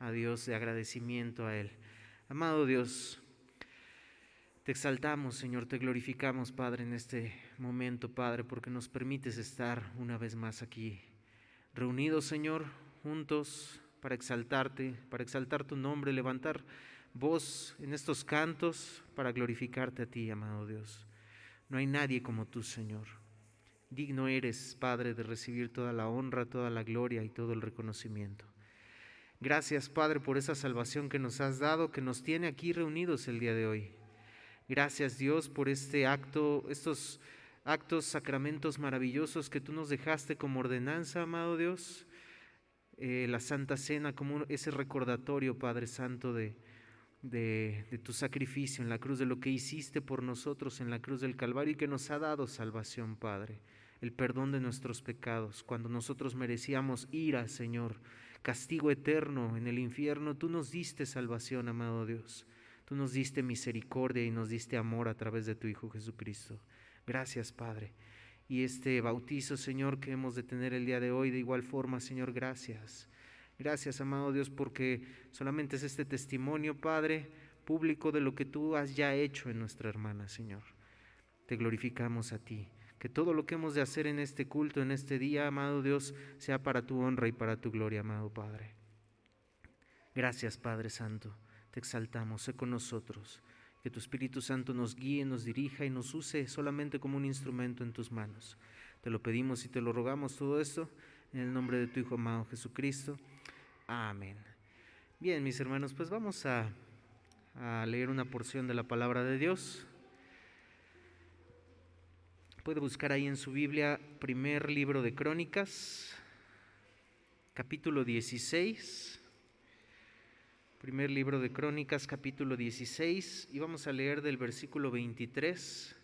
a Dios de agradecimiento a Él. Amado Dios, te exaltamos, Señor, te glorificamos, Padre, en este momento, Padre, porque nos permites estar una vez más aquí, reunidos, Señor, juntos para exaltarte, para exaltar tu nombre, levantar voz en estos cantos para glorificarte a ti, amado Dios. No hay nadie como tú, Señor. Digno eres, Padre, de recibir toda la honra, toda la gloria y todo el reconocimiento. Gracias, Padre, por esa salvación que nos has dado, que nos tiene aquí reunidos el día de hoy. Gracias, Dios, por este acto, estos actos, sacramentos maravillosos que tú nos dejaste como ordenanza, amado Dios. La Santa Cena como ese recordatorio, Padre Santo, de tu sacrificio en la cruz, de lo que hiciste por nosotros en la cruz del Calvario y que nos ha dado salvación, Padre, el perdón de nuestros pecados. Cuando nosotros merecíamos ira, Señor, castigo eterno en el infierno, tú nos diste salvación, amado Dios. Tú nos diste misericordia y nos diste amor a través de tu Hijo Jesucristo. Gracias, Padre. Y este bautizo, Señor, que hemos de tener el día de hoy, de igual forma, Señor, gracias. Gracias, amado Dios, porque solamente es este testimonio, Padre, público de lo que tú has ya hecho en nuestra hermana, Señor. Te glorificamos a ti. Que todo lo que hemos de hacer en este culto, en este día, amado Dios, sea para tu honra y para tu gloria, amado Padre. Gracias, Padre Santo. Te exaltamos, sé con nosotros. Que tu Espíritu Santo nos guíe, nos dirija y nos use solamente como un instrumento en tus manos. Te lo pedimos y te lo rogamos todo esto en el nombre de tu Hijo amado Jesucristo. Amén. Bien, mis hermanos, pues vamos a leer una porción de la palabra de Dios. Puede buscar ahí en su Biblia, primer libro de Crónicas, capítulo 16. Primer libro de Crónicas, capítulo 16, y vamos a leer del versículo 23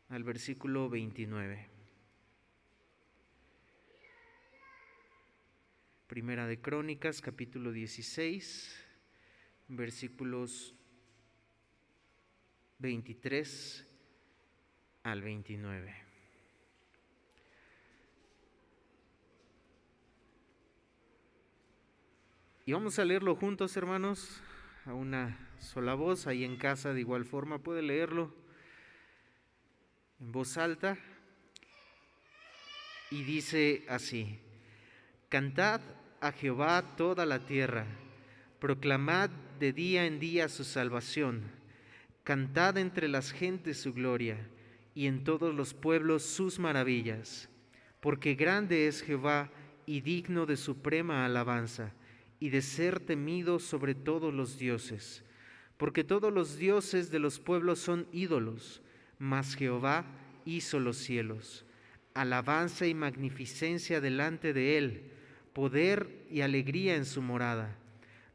al versículo 29. Primera de Crónicas, capítulo 16, versículos 23 al 29. Y vamos a leerlo juntos, hermanos, a una sola voz. Ahí en casa de igual forma puede leerlo en voz alta. Y dice así: Cantad a Jehová toda la tierra, proclamad de día en día su salvación, cantad entre las gentes su gloria, y en todos los pueblos sus maravillas. Porque grande es Jehová y digno de suprema alabanza, y de ser temido sobre todos los dioses. Porque todos los dioses de los pueblos son ídolos, mas Jehová hizo los cielos. Alabanza y magnificencia delante de él, poder y alegría en su morada.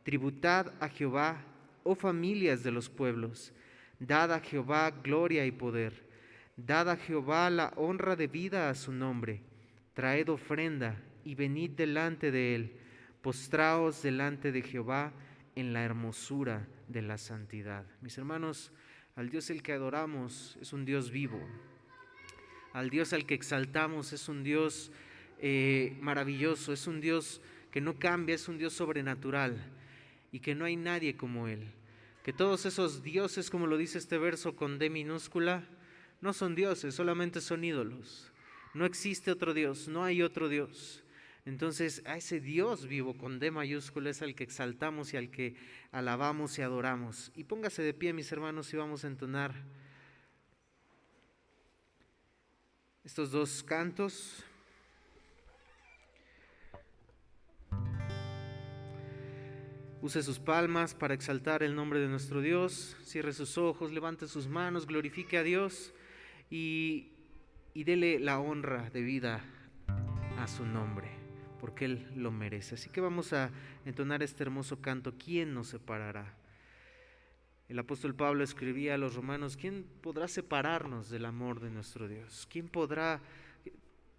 Tributad a Jehová, oh familias de los pueblos, dad a Jehová gloria y poder. Dad a Jehová la honra debida a su nombre. Traed ofrenda y venid delante de él. Postraos delante de Jehová en la hermosura de la santidad. Mis hermanos, al Dios el que adoramos es un Dios vivo. Al Dios al que exaltamos es un Dios maravilloso, es un Dios que no cambia, es un Dios sobrenatural y que no hay nadie como Él. Que todos esos dioses, como lo dice este verso con D minúscula, no son dioses, solamente son ídolos. No existe otro Dios, no hay otro Dios. Entonces a ese Dios vivo con D mayúscula es al que exaltamos y al que alabamos y adoramos. Y póngase de pie, mis hermanos, y vamos a entonar estos dos cantos. Use sus palmas para exaltar el nombre de nuestro Dios. Cierre sus ojos, levante sus manos, glorifique a Dios y dele la honra debida a su nombre, porque Él lo merece. Así que vamos a entonar este hermoso canto, ¿quién nos separará? El apóstol Pablo escribía a los romanos: ¿quién podrá separarnos del amor de nuestro Dios? ¿Quién podrá?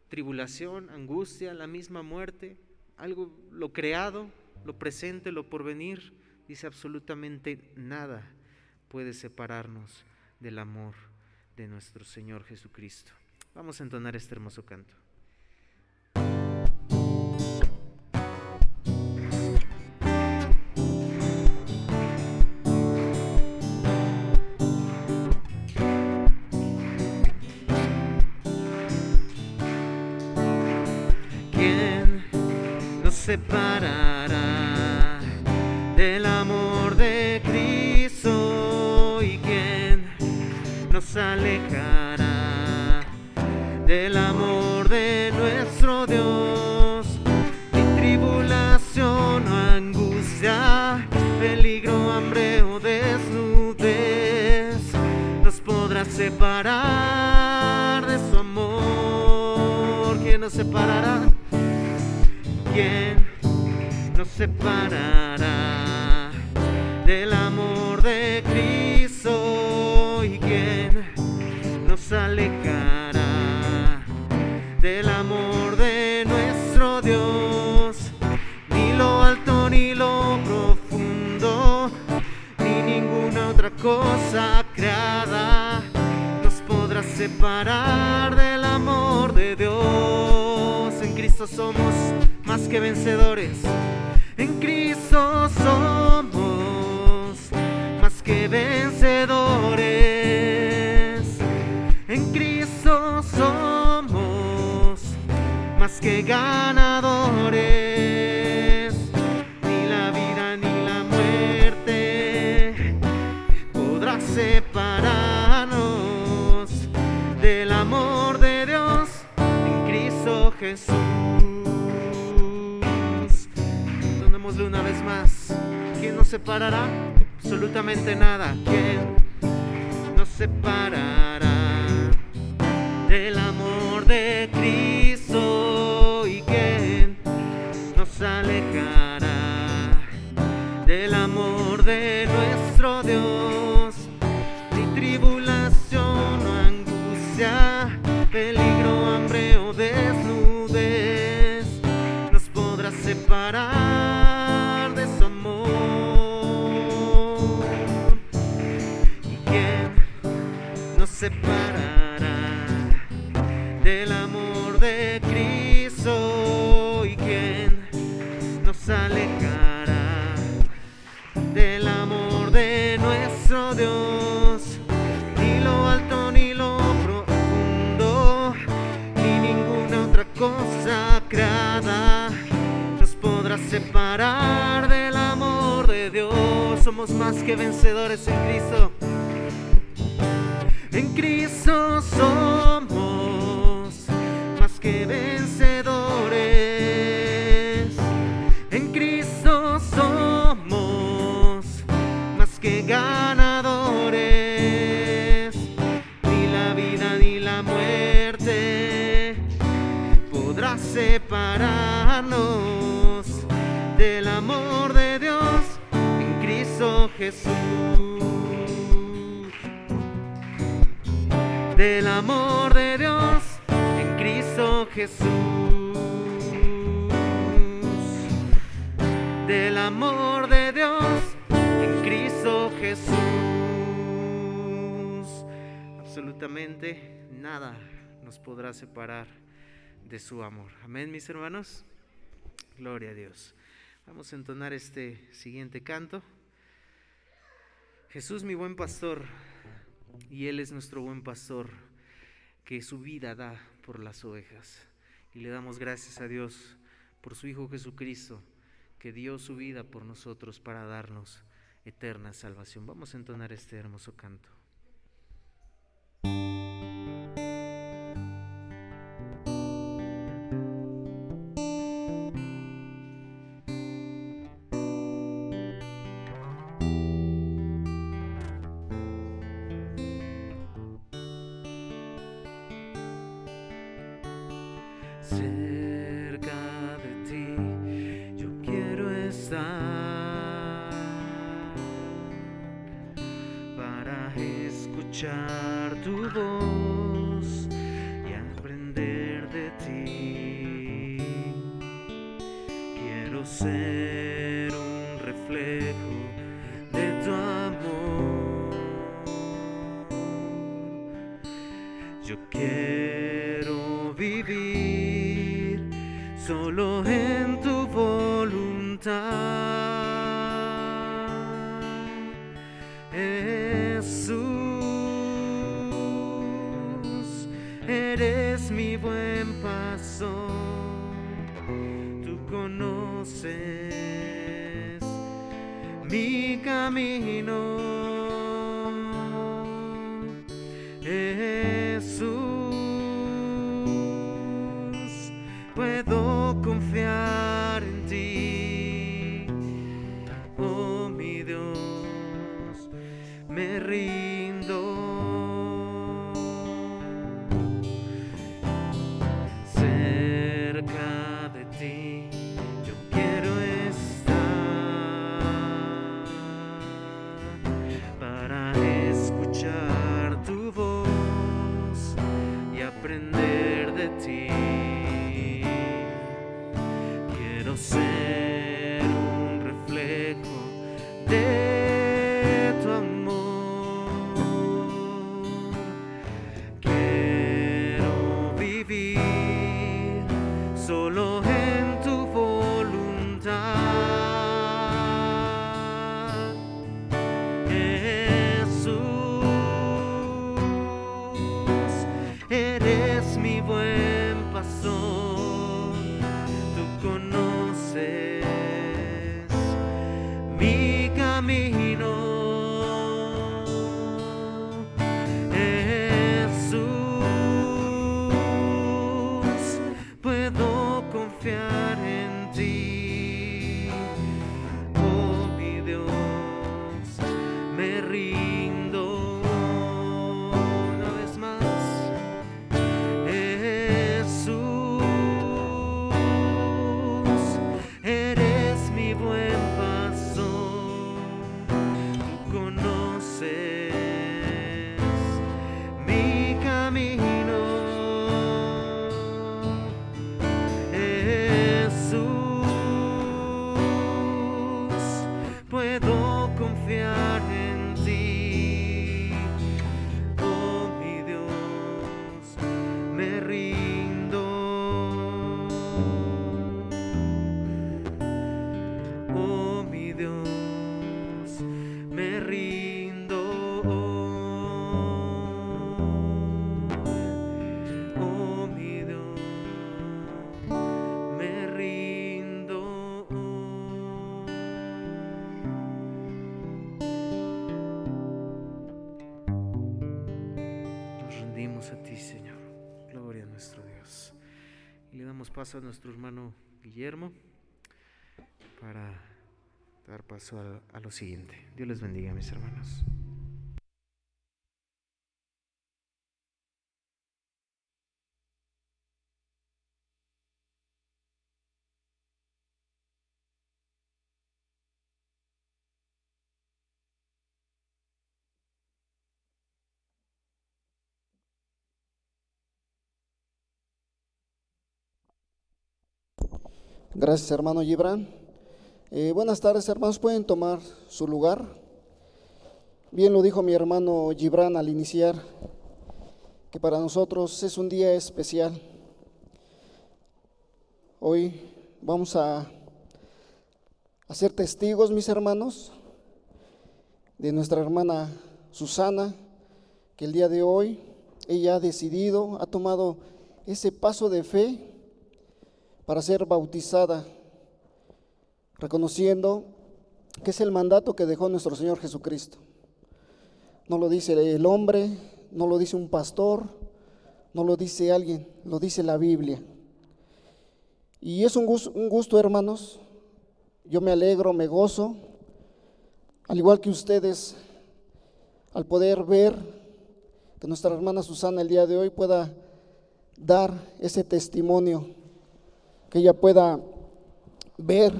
Tribulación, angustia, la misma muerte, algo, lo creado, lo presente, lo porvenir. Dice: absolutamente nada puede separarnos del amor de nuestro Señor Jesucristo. Vamos a entonar este hermoso canto. separará del amor de Cristo? ¿Y quién nos alejará del amor de nuestro Dios? Ni tribulación o angustia, peligro, hambre o desnudez nos podrá separar de su amor. ¿Quién nos separará? ¿Quién nos separará del amor de Cristo? ¿Y quién nos alejará del amor de nuestro Dios? Ni lo alto ni lo profundo, ni ninguna otra cosa creada nos podrá separar del amor de Dios. En Cristo somos más que vencedores. En Cristo somos más que vencedores. En Cristo somos más que ganadores. Ni la vida ni la muerte podrá separarnos del amor de Dios en Cristo Jesús. Démosle una vez más. ¿Quién nos separará? Absolutamente nada. ¿Quién nos separará del amor de Cristo? ¿Y quién nos alejará del amor de nuestro Dios? Ni tribulación o angustia, peligro, hambre o desnudez nos podrá separar de su amor. ¿Y quién nos separará del amor de Cristo? ¿Y quién nos alejará del amor de nuestro Dios? Ni lo alto ni lo profundo, ni ninguna otra cosa creada nos podrá separar del amor de Dios. Somos más que vencedores en Cristo. En Cristo somos más que vencedores. En Cristo somos más que ganadores. Ni la vida ni la muerte podrá separarnos del amor de Dios en Cristo Jesús. Del amor de Dios en Cristo Jesús. Del amor de Dios en Cristo Jesús. Absolutamente nada nos podrá separar de su amor. Amén, mis hermanos. Gloria a Dios. Vamos a entonar este siguiente canto. Jesús, mi buen pastor, y Él es nuestro buen pastor, que su vida da por las ovejas. Y le damos gracias a Dios por su Hijo Jesucristo, que dio su vida por nosotros para darnos eterna salvación. Vamos a entonar este hermoso canto. Cerca de ti yo quiero estar para escuchar tu voz y aprender de ti. Quiero ser un reflejo de tu amor. Yo quiero vivir solo en tu voluntad. Jesús, eres mi buen pastor, tú conoces conoces mi camino, Jesús. Puedo confiar en ti, oh mi Dios, me rindo. Cerca de ti yo quiero estar para escuchar tu voz y aprender de ti. Quiero ser un reflejo de tu amor. Quiero vivir solo en tu voluntad, Jesús. Eres mi buen pastor, tú conoces mi camino, Jesús. Puedo confiar en ti, oh mi Dios, me rindo. Una vez más, Jesús, eres mi buen pastor, tú conoces mi camino, Jesús. Puedo confiar en ti, oh mi Dios, me rindo, oh mi Dios, me rindo, oh mi Dios, me rindo. Nos rendimos a ti, Señor. Gloria a nuestro Dios. Y le damos paso a nuestro hermano Guillermo para dar paso a lo siguiente. Dios les bendiga, mis hermanos. Gracias, hermano Gibran. Buenas tardes, hermanos, pueden tomar su lugar. Bien lo dijo mi hermano Gibran al iniciar, que para nosotros es un día especial. Hoy vamos a ser testigos, mis hermanos, de nuestra hermana Susana, que el día de hoy ella ha decidido, ha tomado ese paso de fe para ser bautizada, reconociendo que es el mandato que dejó nuestro Señor Jesucristo. No lo dice el hombre, no lo dice un pastor, no lo dice alguien, lo dice la Biblia. Y es un gusto, hermanos. Yo me alegro, me gozo, al igual que ustedes, al poder ver que nuestra hermana Susana el día de hoy pueda dar ese testimonio, que ella pueda ver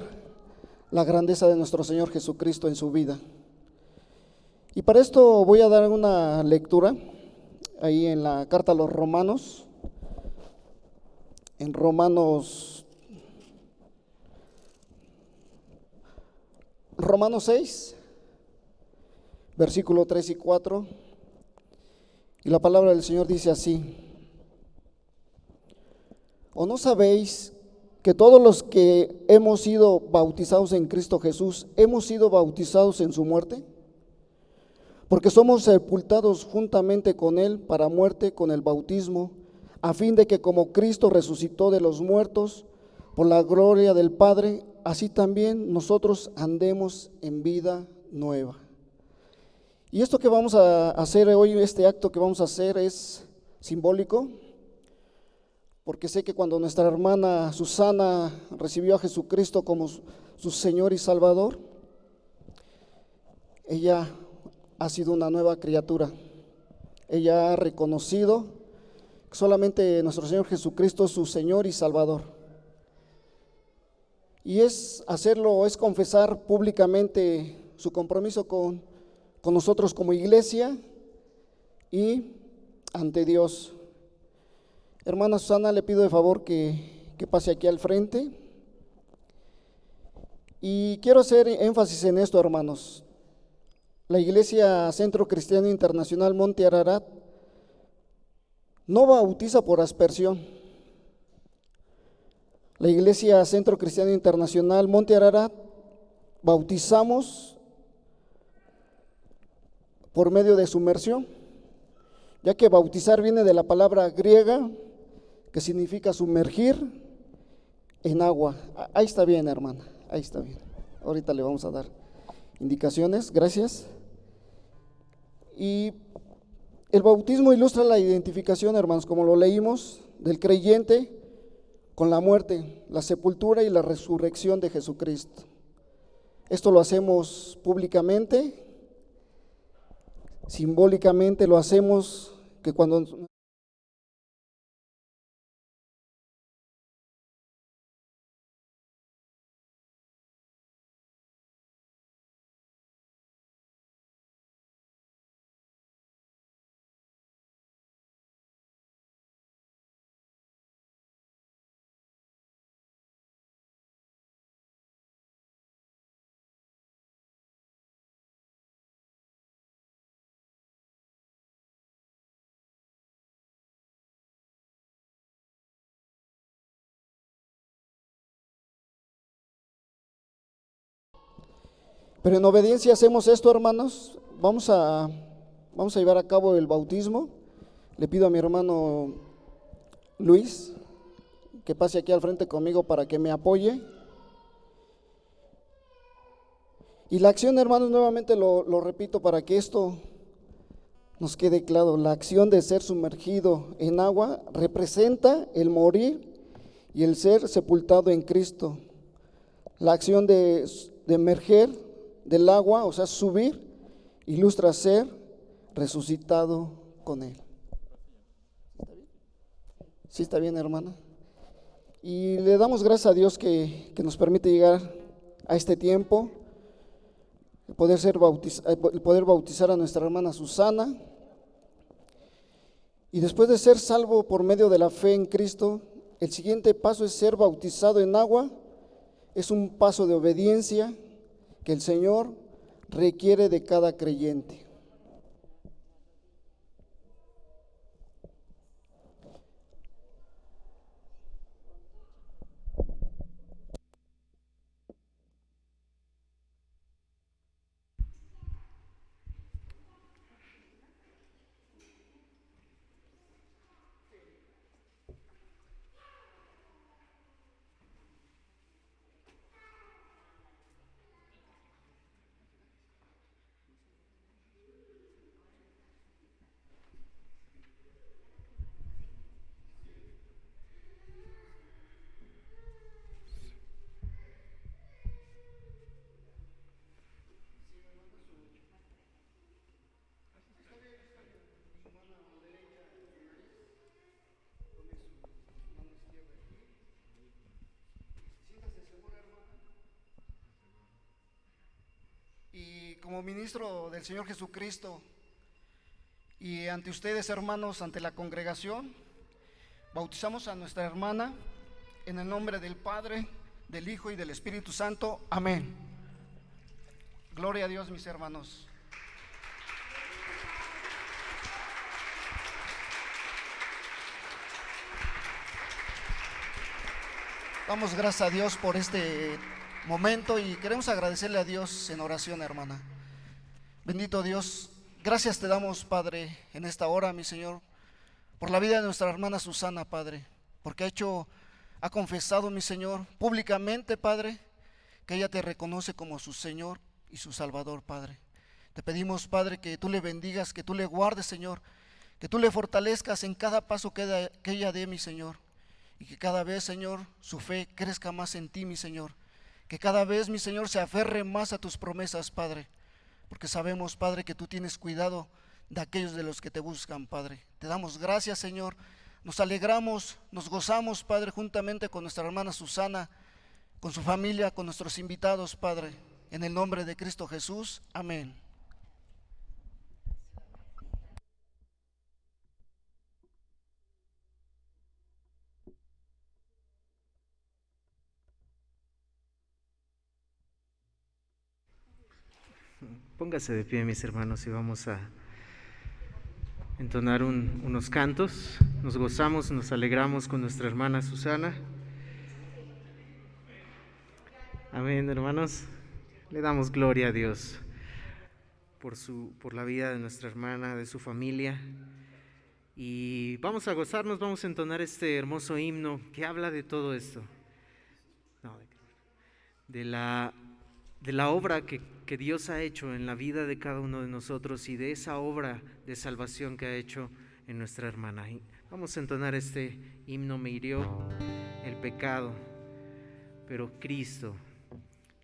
la grandeza de nuestro Señor Jesucristo en su vida. Y para esto voy a dar una lectura ahí en la carta a los Romanos, en Romanos 6, versículo 3 y 4, y la palabra del Señor dice así: ¿o no sabéis que todos los que hemos sido bautizados en Cristo Jesús, hemos sido bautizados en su muerte? Porque somos sepultados juntamente con Él para muerte con el bautismo, a fin de que como Cristo resucitó de los muertos por la gloria del Padre, así también nosotros andemos en vida nueva. Y esto que vamos a hacer hoy, este acto que vamos a hacer es simbólico, porque sé que cuando nuestra hermana Susana recibió a Jesucristo como su Señor y Salvador, ella ha sido una nueva criatura. Ella ha reconocido que solamente nuestro Señor Jesucristo es su Señor y Salvador. Y es confesar públicamente su compromiso con nosotros como iglesia y ante Dios. Hermana Susana, le pido de favor que pase aquí al frente. Y quiero hacer énfasis en esto, hermanos. La Iglesia Centro Cristiano Internacional Monte Ararat no bautiza por aspersión. La Iglesia Centro Cristiano Internacional Monte Ararat bautizamos por medio de sumersión, ya que bautizar viene de la palabra griega que significa sumergir en agua. Ahí está bien, hermana, ahí está bien. Ahorita le vamos a dar indicaciones, gracias. Y el bautismo ilustra la identificación, hermanos, como lo leímos, del creyente con la muerte, la sepultura y la resurrección de Jesucristo. Esto lo hacemos públicamente, simbólicamente lo hacemos que cuando pero en obediencia hacemos esto, hermanos. Vamos a llevar a cabo el bautismo. Le pido a mi hermano Luis que pase aquí al frente conmigo para que me apoye. Y la acción, hermanos, nuevamente lo repito para que esto nos quede claro. La acción de ser sumergido en agua representa el morir y el ser sepultado en Cristo. La acción de emerger del agua, o sea, subir, ilustra ser resucitado con Él. ¿Sí está bien, hermana? Y le damos gracias a Dios que nos permite llegar a este tiempo, poder bautizar a nuestra hermana Susana. Y después de ser salvo por medio de la fe en Cristo, el siguiente paso es ser bautizado en agua. Es un paso de obediencia que el Señor requiere de cada creyente. Y como ministro del Señor Jesucristo y ante ustedes, hermanos, ante la congregación, bautizamos a nuestra hermana en el nombre del Padre, del Hijo y del Espíritu Santo. Amén. Gloria a Dios, mis hermanos. Damos gracias a Dios por este momento y queremos agradecerle a Dios en oración, hermana. Bendito Dios, gracias te damos, Padre, en esta hora, mi Señor, por la vida de nuestra hermana Susana, Padre, porque ha confesado, mi Señor, públicamente, Padre, que ella te reconoce como su Señor y su Salvador, Padre. Te pedimos, Padre, que tú le bendigas, que tú le guardes, Señor, que tú le fortalezcas en cada paso que ella dé, mi Señor, y que cada vez, Señor, su fe crezca más en ti, mi Señor, que cada vez, mi Señor, se aferre más a tus promesas, Padre, porque sabemos, Padre, que tú tienes cuidado de aquellos de los que te buscan, Padre. Te damos gracias, Señor, nos alegramos, nos gozamos, Padre, juntamente con nuestra hermana Susana, con su familia, con nuestros invitados, Padre, en el nombre de Cristo Jesús, amén. Póngase de pie, mis hermanos, y vamos a entonar unos cantos. Nos gozamos, nos alegramos con nuestra hermana Susana. Amén, hermanos. Le damos gloria a Dios por la vida de nuestra hermana, de su familia. Y vamos a gozarnos, vamos a entonar este hermoso himno que habla de todo esto. De la obra que Dios ha hecho en la vida de cada uno de nosotros y de esa obra de salvación que ha hecho en nuestra hermana. Y vamos a entonar este himno: me hirió el pecado, pero Cristo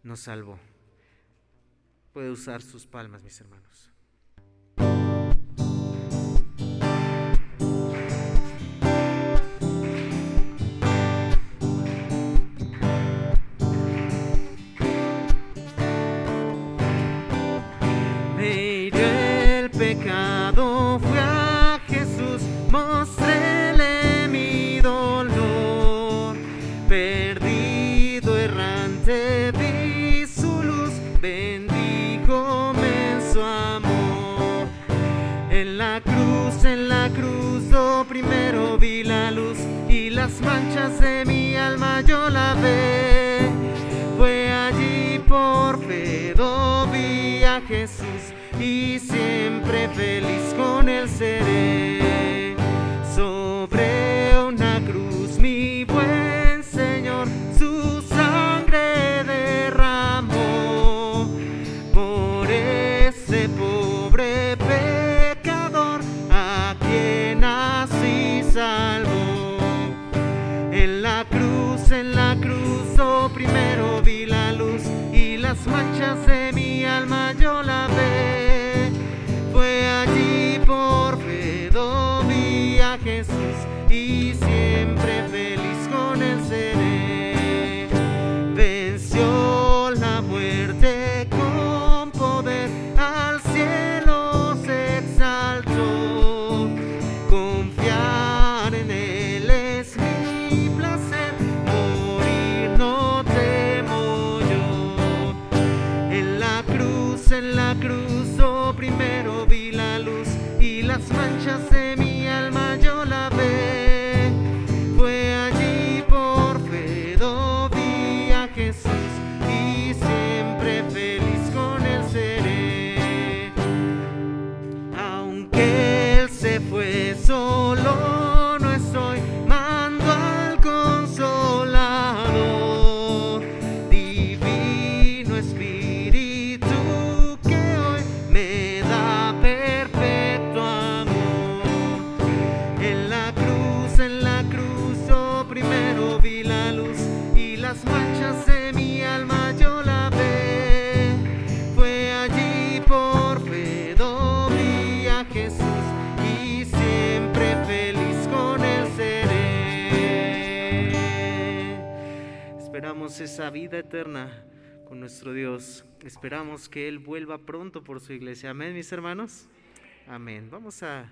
nos salvó. Puede usar sus palmas, mis hermanos. Pecado, fui a Jesús, mostréle mi dolor, perdido, errante, vi su luz, bendíjome en su amor. En la cruz, lo primero vi la luz y las manchas de mi alma yo lavé. Fue allí por fe, vi a Jesús y siempre feliz con él seré. Sobre una cruz mi buen Señor su sangre derramó, por ese pobre pecador a quien así salvó. En la cruz, oh, primero vi la luz y las manchas de mi alma yo lavé. Fue allí por fe, vi a Jesús y siempre feliz con él seré. Venció la muerte con poder, al cielo se exaltó. Confiar en él es mi placer, morir no temo yo. En la cruz, oh, primero vi la luz y las manchas de mi alma yo lavé. Fue allí por fe, vi a Jesús y siempre feliz con él seré. Aunque él se fue, solo no estoy, mando al Consolador, Divino Espíritu que hoy me da perfecto amor. En la cruz, oh, primero vi la luz y las manchas de mi alma yo lavé. Fue allí por fe, vi a Jesús y siempre feliz con él seré. Esperamos esa vida eterna con nuestro Dios. Esperamos que Él vuelva pronto por su iglesia. Amén, mis hermanos. Amén. Vamos a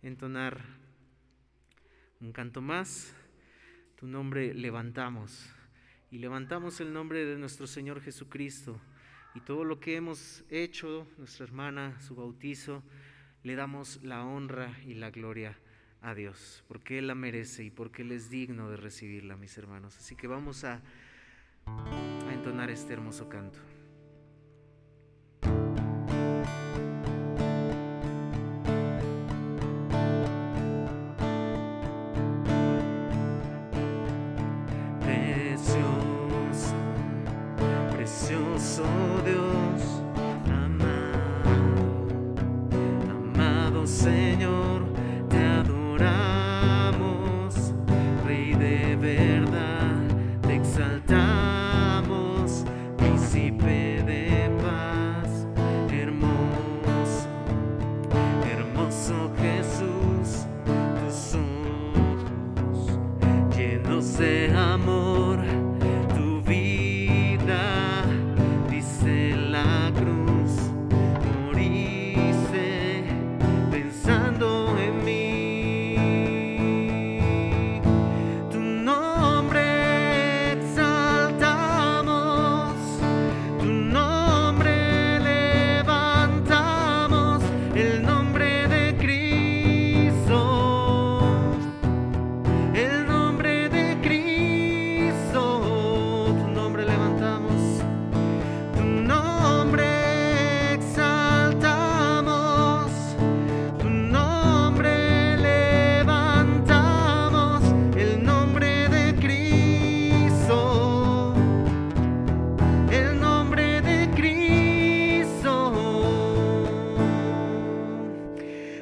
entonar un canto más. Tu nombre levantamos. Y levantamos el nombre de nuestro Señor Jesucristo. Y todo lo que hemos hecho, nuestra hermana, su bautizo, le damos la honra y la gloria a Dios, porque Él la merece y porque Él es digno de recibirla, mis hermanos. Así que vamos a entonar este hermoso canto. Precioso, Hermoso Dios, amado Señor, te adoramos, Rey de verdad, te exaltamos, Príncipe de paz, hermoso, hermoso Jesús, tus ojos llenos de amor, tu vida, dice la cruz, moriste pensando en mí. Tu nombre exaltamos, tu nombre levantamos, el nombre de Cristo, el nombre de Cristo, tu nombre levantamos, tu nombre exaltamos, tu nombre levantamos, el nombre de Cristo, el nombre de Cristo,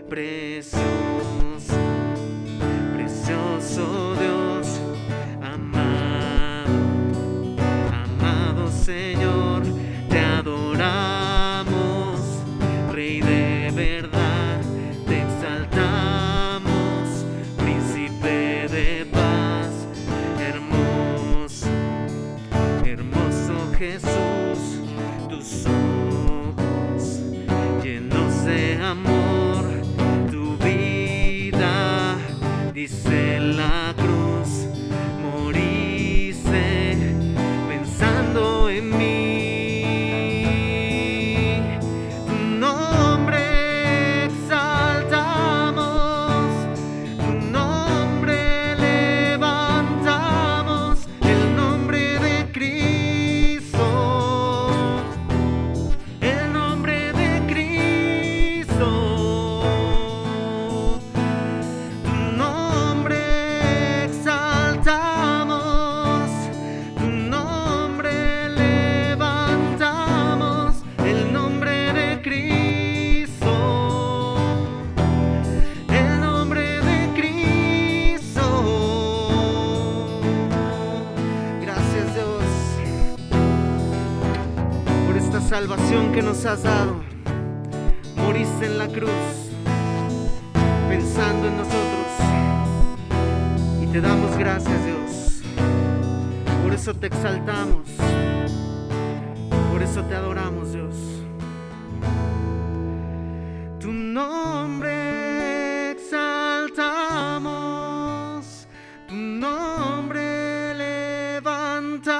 precioso, precioso Dios, amado Señor, te adoramos, Rey de verdad, te exaltamos, Príncipe de paz, hermoso, hermoso Jesús, tus ojos llenos de amor, tu vida, dice la cruz, moriste pensando en mí. Tu nombre exaltamos, tu nombre levantamos, el nombre de Cristo, el nombre de Cristo, tu nombre exaltamos, tu nombre levantamos, el nombre de Cristo, el nombre de Cristo. Gracias, Dios, por esta salvación que nos has dado. Moriste en la cruz pensando en nosotros y te damos gracias, Dios. Por eso te exaltamos, por eso te adoramos, Dios. Tu nombre exaltamos, tu nombre levantamos,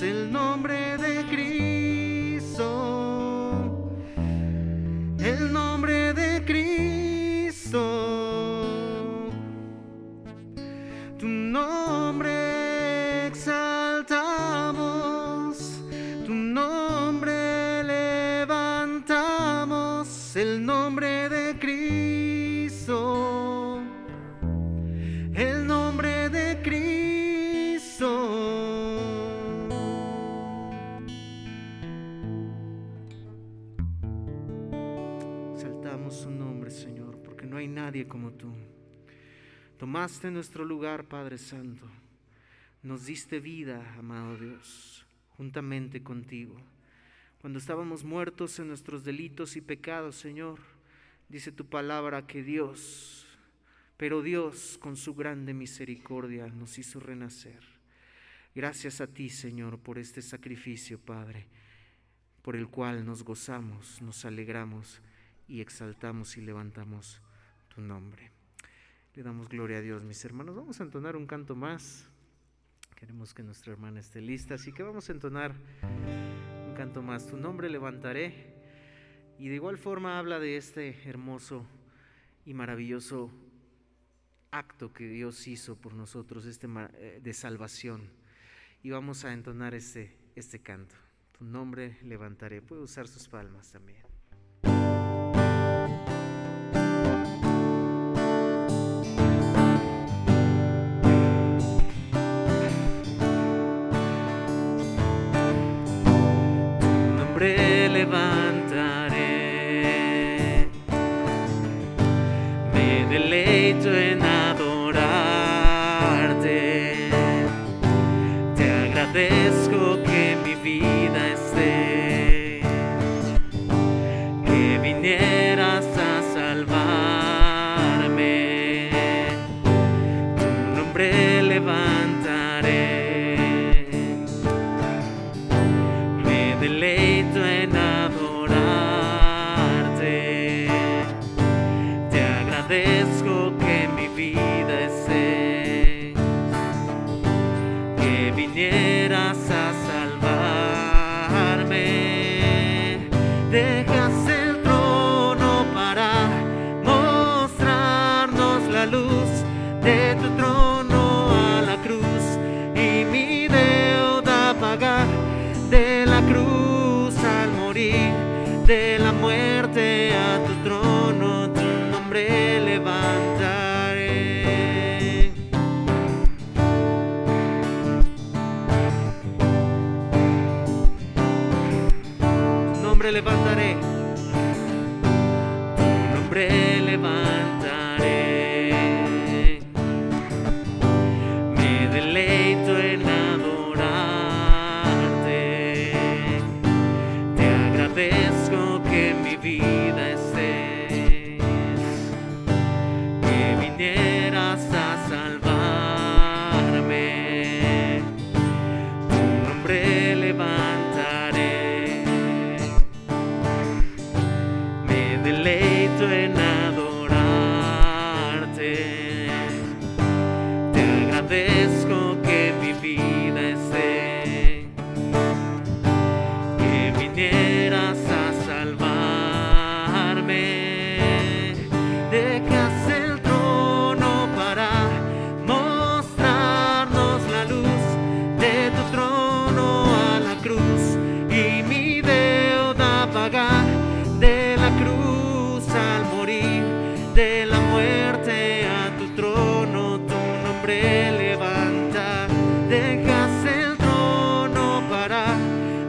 el nombre de Cristo, el nombre de Cristo, tu nombre exaltamos, tu nombre levantamos, el nombre de Cristo, el nombre de Cristo. Exaltamos su nombre, Señor, porque no hay nadie como tú. Tomaste nuestro lugar, Padre Santo. Nos diste vida, amado Dios, juntamente contigo. Cuando estábamos muertos en nuestros delitos y pecados, Señor, dice tu palabra que Dios, pero Dios con su grande misericordia nos hizo renacer. Gracias a ti, Señor, por este sacrificio, Padre, por el cual nos gozamos, nos alegramos y exaltamos y levantamos tu nombre. Le damos gloria a Dios, mis hermanos. Vamos a entonar un canto más. Queremos que nuestra hermana esté lista, así que vamos a entonar un canto más. Tu nombre levantaré. Y de igual forma habla de este hermoso y maravilloso acto que Dios hizo por nosotros, de salvación. Y vamos a entonar este canto. Tu nombre levantaré. Puede usar sus palmas también. levantaré. Me deleito en adorarte. Te agradezco que mi vida esté, que vinieras a salvarme. Tu nombre levantaré. Me deleito en adorarte. Te agradezco que mi vida esté, que vinieras a salvarme. Dejas el trono para mostrarnos la luz de tu trono a la cruz, y mi deuda pagar de la cruz al morir, de la muerte a tu trono, tu nombre levantaré. Tu nombre levantaré. Tu nombre levantaré. Me deleito en adorarte. Te agradezco que mi vida estés, que vinieras a salvarme. Tu nombre levantaré. Me deleito en adorarte. Te agradezco que mi vida esté, que vinieras a salvarme. Dejas el trono para mostrarnos la luz de tu trono a la cruz, y mi deuda pagar de la cruz al morir, de la muerte a tu trono, tu nombre levanta. Dejas el trono para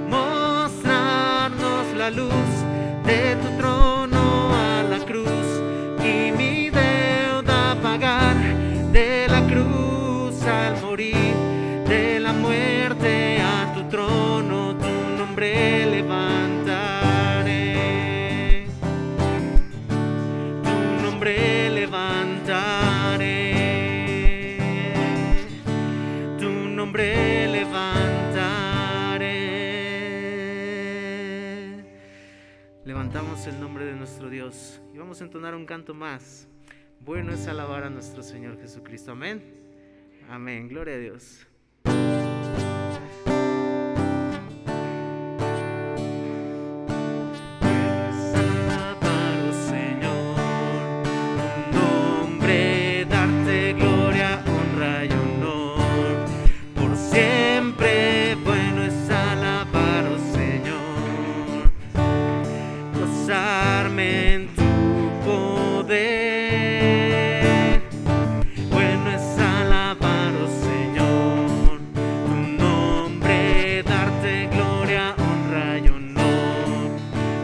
mostrarnos la luz de tu trono a la cruz, y mi deuda pagar de la cruz al morir, de la muerte a tu trono, tu nombre levantaré. Tu nombre levantaré. Tu nombre levantaré. Levantamos el nombre de nuestro Dios y vamos a entonar un canto más. Bueno es alabar a nuestro Señor Jesucristo. Amén. Amén. Gloria a Dios. En tu poder, bueno es alabar, oh Señor, tu nombre, darte gloria, honra y honor,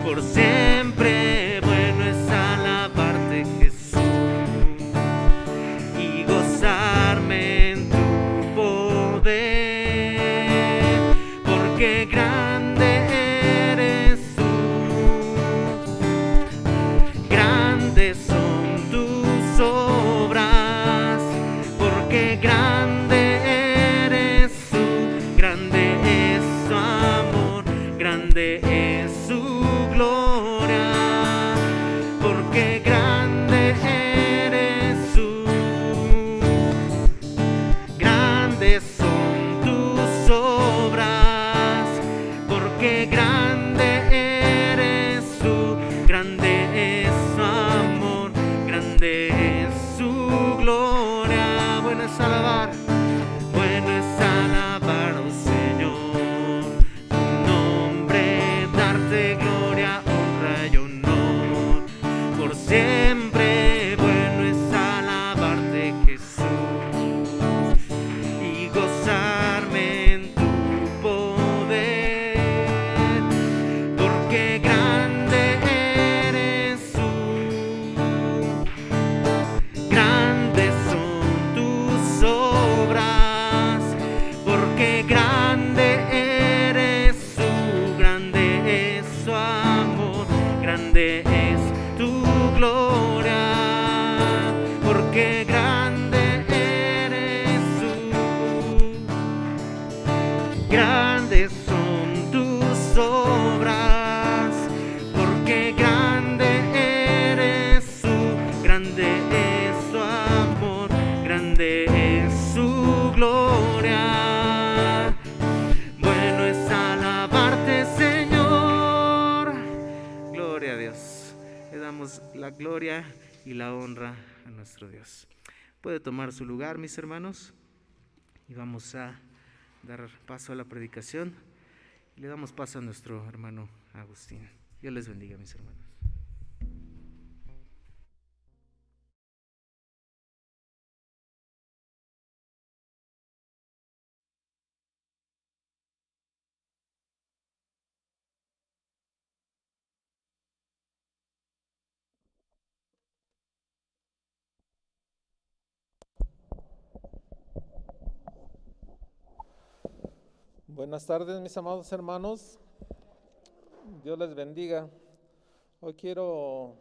por siempre. Bueno es alabarte, Jesús, y gozarme en tu poder, porque grande eres tú. Grandes son tus obras, porque grande eres tú. Grande es su amor, grande es su gloria. damos la gloria y la honra a nuestro Dios. Puede tomar su lugar, mis hermanos, y vamos a dar paso a la predicación. Le damos paso a nuestro hermano Agustín. Dios les bendiga, mis hermanos. Buenas tardes, mis amados hermanos. Dios les bendiga. Hoy quiero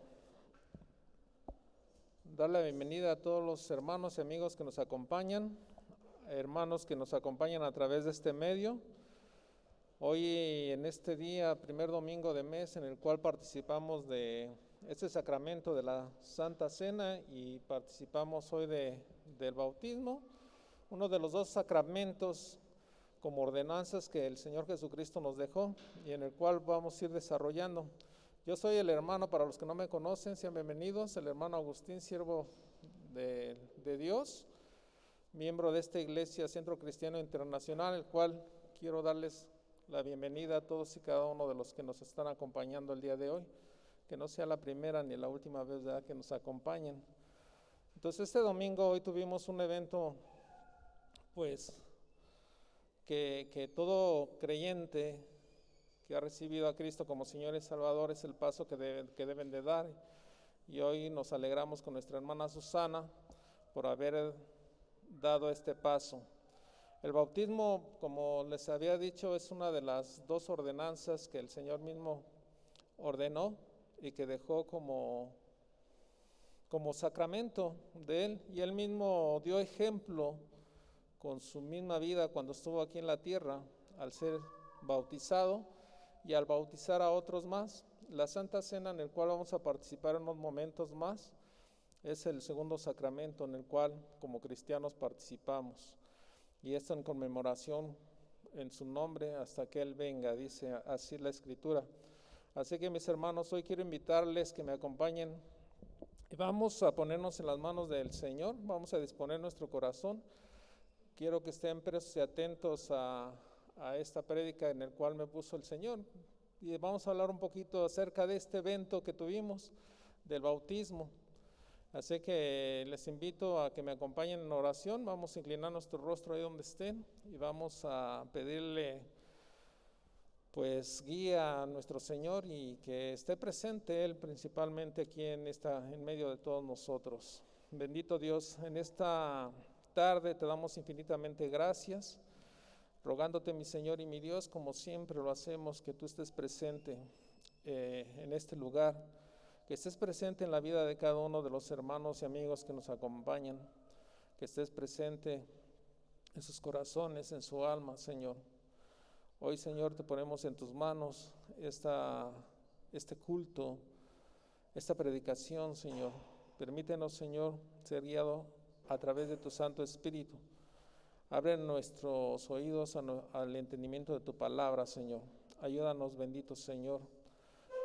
dar la bienvenida a todos los hermanos y amigos que nos acompañan, hermanos que nos acompañan a través de este medio. Hoy, en este día, primer domingo de mes, en el cual participamos de este sacramento de la Santa Cena y participamos hoy del bautismo, uno de los dos sacramentos como ordenanzas que el Señor Jesucristo nos dejó y en el cual vamos a ir desarrollando. Yo soy el hermano, para los que no me conocen, sean bienvenidos, el hermano Agustín, siervo de Dios, miembro de esta iglesia Centro Cristiano Internacional, el cual quiero darles la bienvenida a todos y cada uno de los que nos están acompañando el día de hoy, que no sea la primera ni la última vez, ¿verdad?, que nos acompañen. Entonces, este domingo hoy tuvimos un evento, pues, que todo creyente que ha recibido a Cristo como Señor y Salvador es el paso que deben de dar. Y hoy nos alegramos con nuestra hermana Susana por haber dado este paso. El bautismo, como les había dicho, es una de las dos ordenanzas que el Señor mismo ordenó y que dejó como sacramento de Él. Y Él mismo dio ejemplo con su misma vida cuando estuvo aquí en la tierra, al ser bautizado y al bautizar a otros más. La Santa Cena, en el cual vamos a participar en unos momentos más, es el segundo sacramento en el cual como cristianos participamos, y esto en conmemoración en su nombre hasta que Él venga, dice así la Escritura. Así que, mis hermanos, hoy quiero invitarles que me acompañen y vamos a ponernos en las manos del Señor, vamos a disponer nuestro corazón. Quiero que estén presos y atentos a esta prédica en el cual me puso el Señor. Y vamos a hablar un poquito acerca de este evento que tuvimos, del bautismo. Así que les invito a que me acompañen en oración. Vamos a inclinar nuestro rostro ahí donde estén y vamos a pedirle, pues, guía a nuestro Señor y que esté presente Él principalmente aquí en medio de todos nosotros. Bendito Dios, en esta tarde te damos infinitamente gracias, rogándote, mi Señor y mi Dios, como siempre lo hacemos, que tú estés presente en este lugar, que estés presente en la vida de cada uno de los hermanos y amigos que nos acompañan, que estés presente en sus corazones, en su alma, Señor. Hoy, Señor, te ponemos en tus manos este culto, esta predicación, Señor. Permítenos, Señor, ser guiado a través de tu Santo Espíritu. Abre nuestros oídos al entendimiento de tu palabra, Señor. Ayúdanos, bendito Señor.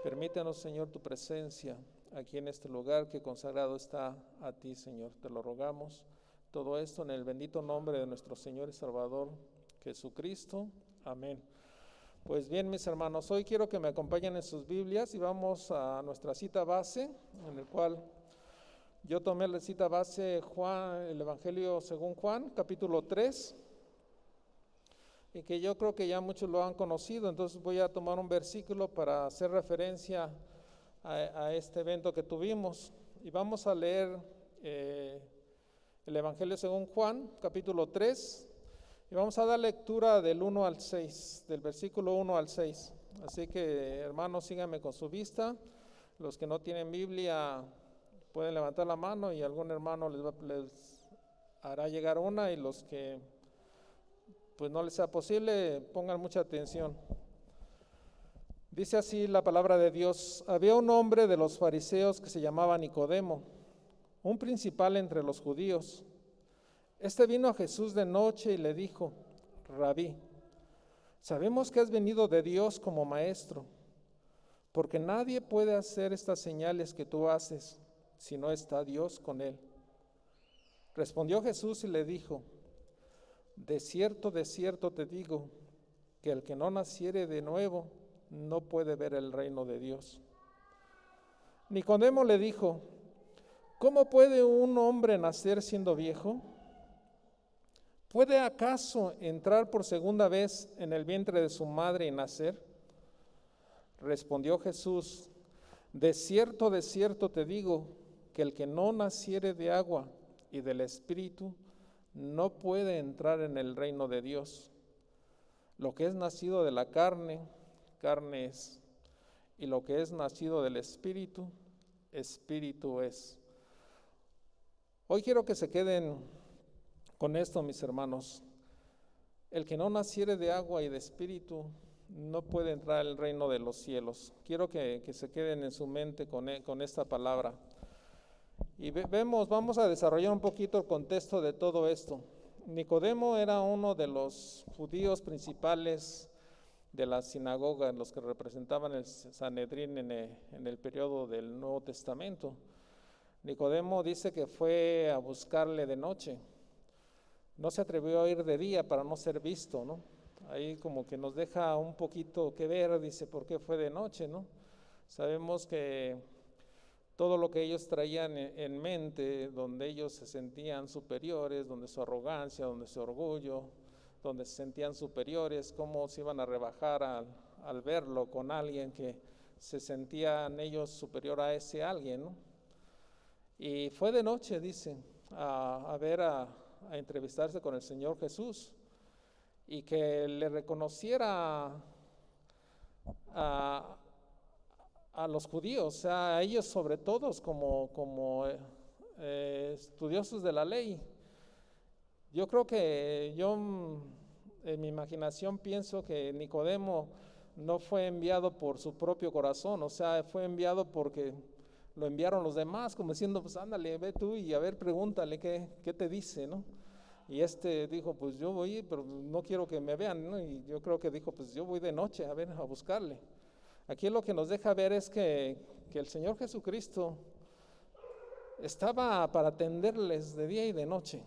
Permítenos, Señor, tu presencia aquí en este lugar que consagrado está a ti, Señor. Te lo rogamos. Todo esto en el bendito nombre de nuestro Señor y Salvador Jesucristo. Amén. Pues bien, mis hermanos, hoy quiero que me acompañen en sus Biblias y vamos a nuestra cita base, en el cual yo tomé la cita base el Evangelio según Juan, capítulo 3, y que yo creo que ya muchos lo han conocido. Entonces voy a tomar un versículo para hacer referencia a este evento que tuvimos. Y vamos a leer el Evangelio según Juan, capítulo 3, y vamos a dar lectura del 1 al 6, del versículo 1 al 6. Así que, hermanos, síganme con su vista. Los que no tienen Biblia pueden levantar la mano y algún hermano les hará llegar una, y los que pues no les sea posible, pongan mucha atención. Dice así la palabra de Dios: había un hombre de los fariseos que se llamaba Nicodemo, un principal entre los judíos. Este vino a Jesús de noche y le dijo: Rabí, sabemos que has venido de Dios como maestro, porque nadie puede hacer estas señales que tú haces si no está Dios con él. Respondió Jesús y le dijo: de cierto te digo, que el que no naciere de nuevo no puede ver el reino de Dios. Nicodemo le dijo: ¿cómo puede un hombre nacer siendo viejo? ¿Puede acaso entrar por segunda vez en el vientre de su madre y nacer? Respondió Jesús: de cierto te digo, que el que no naciere de agua y del Espíritu no puede entrar en el reino de Dios. Lo que es nacido de la carne, carne es, y lo que es nacido del Espíritu, Espíritu es. Hoy quiero que se queden con esto, mis hermanos. El que no naciere de agua y de Espíritu no puede entrar al reino de los cielos. Quiero que se queden en su mente con esta palabra. Y vamos a desarrollar un poquito el contexto de todo esto. Nicodemo era uno de los judíos principales de la sinagoga, los que representaban el Sanedrín en el periodo del Nuevo Testamento. Nicodemo dice que fue a buscarle de noche. No se atrevió a ir de día para no ser visto, ¿no? Ahí como que nos deja un poquito que ver, dice, ¿por qué fue de noche, no? Sabemos que todo lo que ellos traían en mente, donde ellos se sentían superiores, donde su arrogancia, donde su orgullo, donde se sentían superiores, cómo se iban a rebajar al verlo con alguien que se sentían ellos superior a ese alguien, ¿no? Y fue de noche, dice, a entrevistarse con el Señor Jesús y que le reconociera a los judíos, o sea, a ellos sobre todos como estudiosos de la ley. Yo creo que en mi imaginación pienso que Nicodemo no fue enviado por su propio corazón, o sea, fue enviado porque lo enviaron los demás, como diciendo, pues ándale, ve tú y a ver, pregúntale qué te dice, ¿no? Y dijo, pues yo voy, pero no quiero que me vean, ¿no? Y yo creo que dijo, pues yo voy de noche a buscarle. Aquí lo que nos deja ver es que el Señor Jesucristo estaba para atenderles de día y de noche.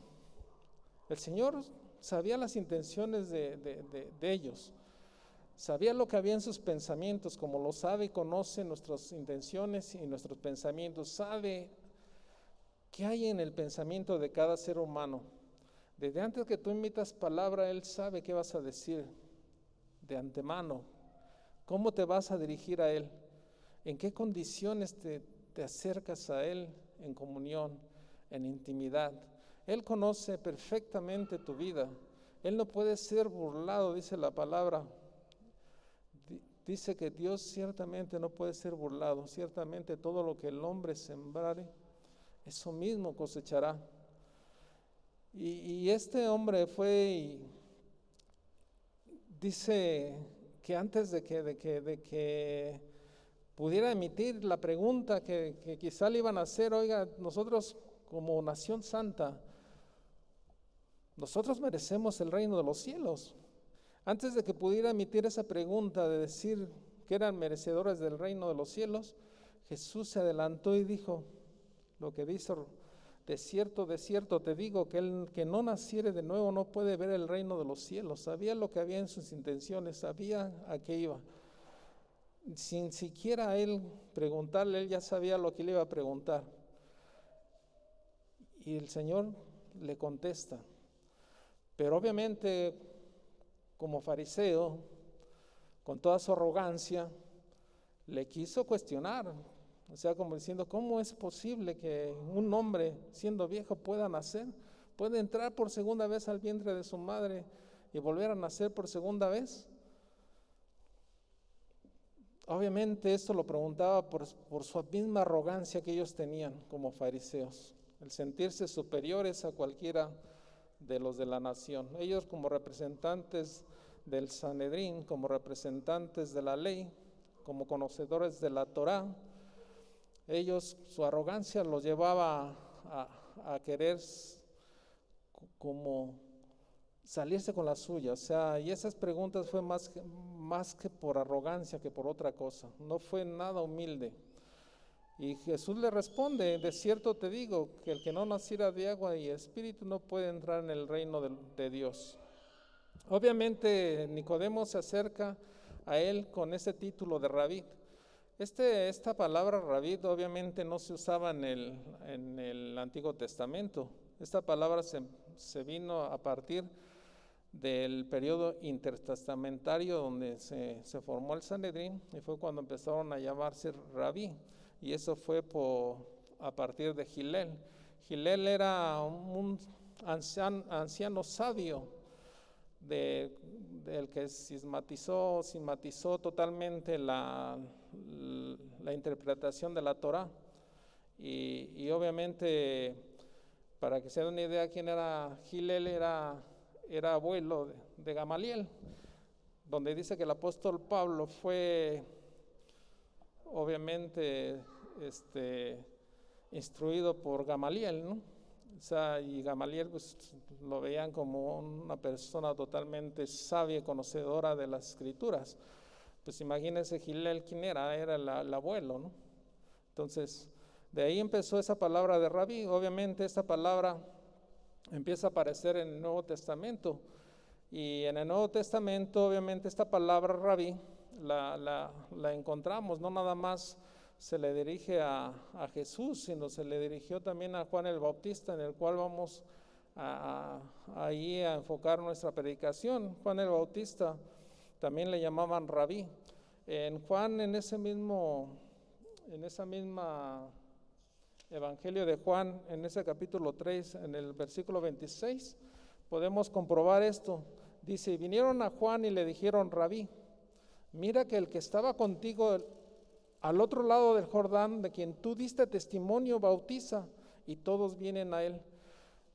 El Señor sabía las intenciones de ellos, sabía lo que había en sus pensamientos, como lo sabe y conoce nuestras intenciones y nuestros pensamientos, sabe qué hay en el pensamiento de cada ser humano. Desde antes que tú emitas palabra, Él sabe qué vas a decir de antemano, cómo te vas a dirigir a Él, en qué condiciones te acercas a Él en comunión, en intimidad. Él conoce perfectamente tu vida. Él no puede ser burlado, dice la palabra. Dice que Dios ciertamente no puede ser burlado. Ciertamente todo lo que el hombre sembrare, eso mismo cosechará. Y este hombre fue y dice que antes de que pudiera emitir la pregunta que quizá le iban a hacer, oiga, nosotros como nación santa, nosotros merecemos el reino de los cielos. Antes de que pudiera emitir esa pregunta de decir que eran merecedores del reino de los cielos, Jesús se adelantó y dijo lo que dice: de cierto te digo, que el que no naciere de nuevo no puede ver el reino de los cielos. Sabía lo que había en sus intenciones, sabía a qué iba. Sin siquiera él preguntarle, él ya sabía lo que le iba a preguntar. Y el Señor le contesta. Pero obviamente, como fariseo, con toda su arrogancia, le quiso cuestionar. O sea, como diciendo, ¿cómo es posible que un hombre siendo viejo pueda nacer? ¿Puede entrar por segunda vez al vientre de su madre y volver a nacer por segunda vez? Obviamente esto lo preguntaba por su misma arrogancia que ellos tenían como fariseos, el sentirse superiores a cualquiera de los de la nación. Ellos como representantes del Sanedrín, como representantes de la ley, como conocedores de la Torá, ellos, su arrogancia los llevaba a querer como salirse con la suya, o sea, y esas preguntas fue más que por arrogancia que por otra cosa, no fue nada humilde. Y Jesús le responde, de cierto te digo, que el que no naciera de agua y espíritu no puede entrar en el reino de Dios. Obviamente Nicodemo se acerca a él con ese título de rabí. Esta palabra rabí obviamente no se usaba en el Antiguo Testamento. Esta palabra se vino a partir del periodo intertestamentario donde se formó el Sanedrín, y fue cuando empezaron a llamarse rabí, y eso fue a partir de Gilel. Gilel era un anciano sabio del que sistematizó totalmente la interpretación de la Torá, y obviamente, para que se den una idea quién era Gilel, era abuelo de Gamaliel, donde dice que el apóstol Pablo fue obviamente instruido por Gamaliel, ¿no? O sea, y Gamaliel pues lo veían como una persona totalmente sabia y conocedora de las escrituras. Pues imagínense Gilel quién era el abuelo, ¿no? Entonces, de ahí empezó esa palabra de rabí. Obviamente esta palabra empieza a aparecer en el Nuevo Testamento, y en el Nuevo Testamento obviamente esta palabra rabí la encontramos, no nada más se le dirige a Jesús, sino se le dirigió también a Juan el Bautista, en el cual vamos ahí a enfocar nuestra predicación. Juan el Bautista también le llamaban rabí. En Juan, en esa misma Evangelio de Juan, en ese capítulo 3, en el versículo 26, podemos comprobar esto. Dice, y vinieron a Juan y le dijeron, rabí, mira que el que estaba contigo al otro lado del Jordán, de quien tú diste testimonio, bautiza, y todos vienen a él.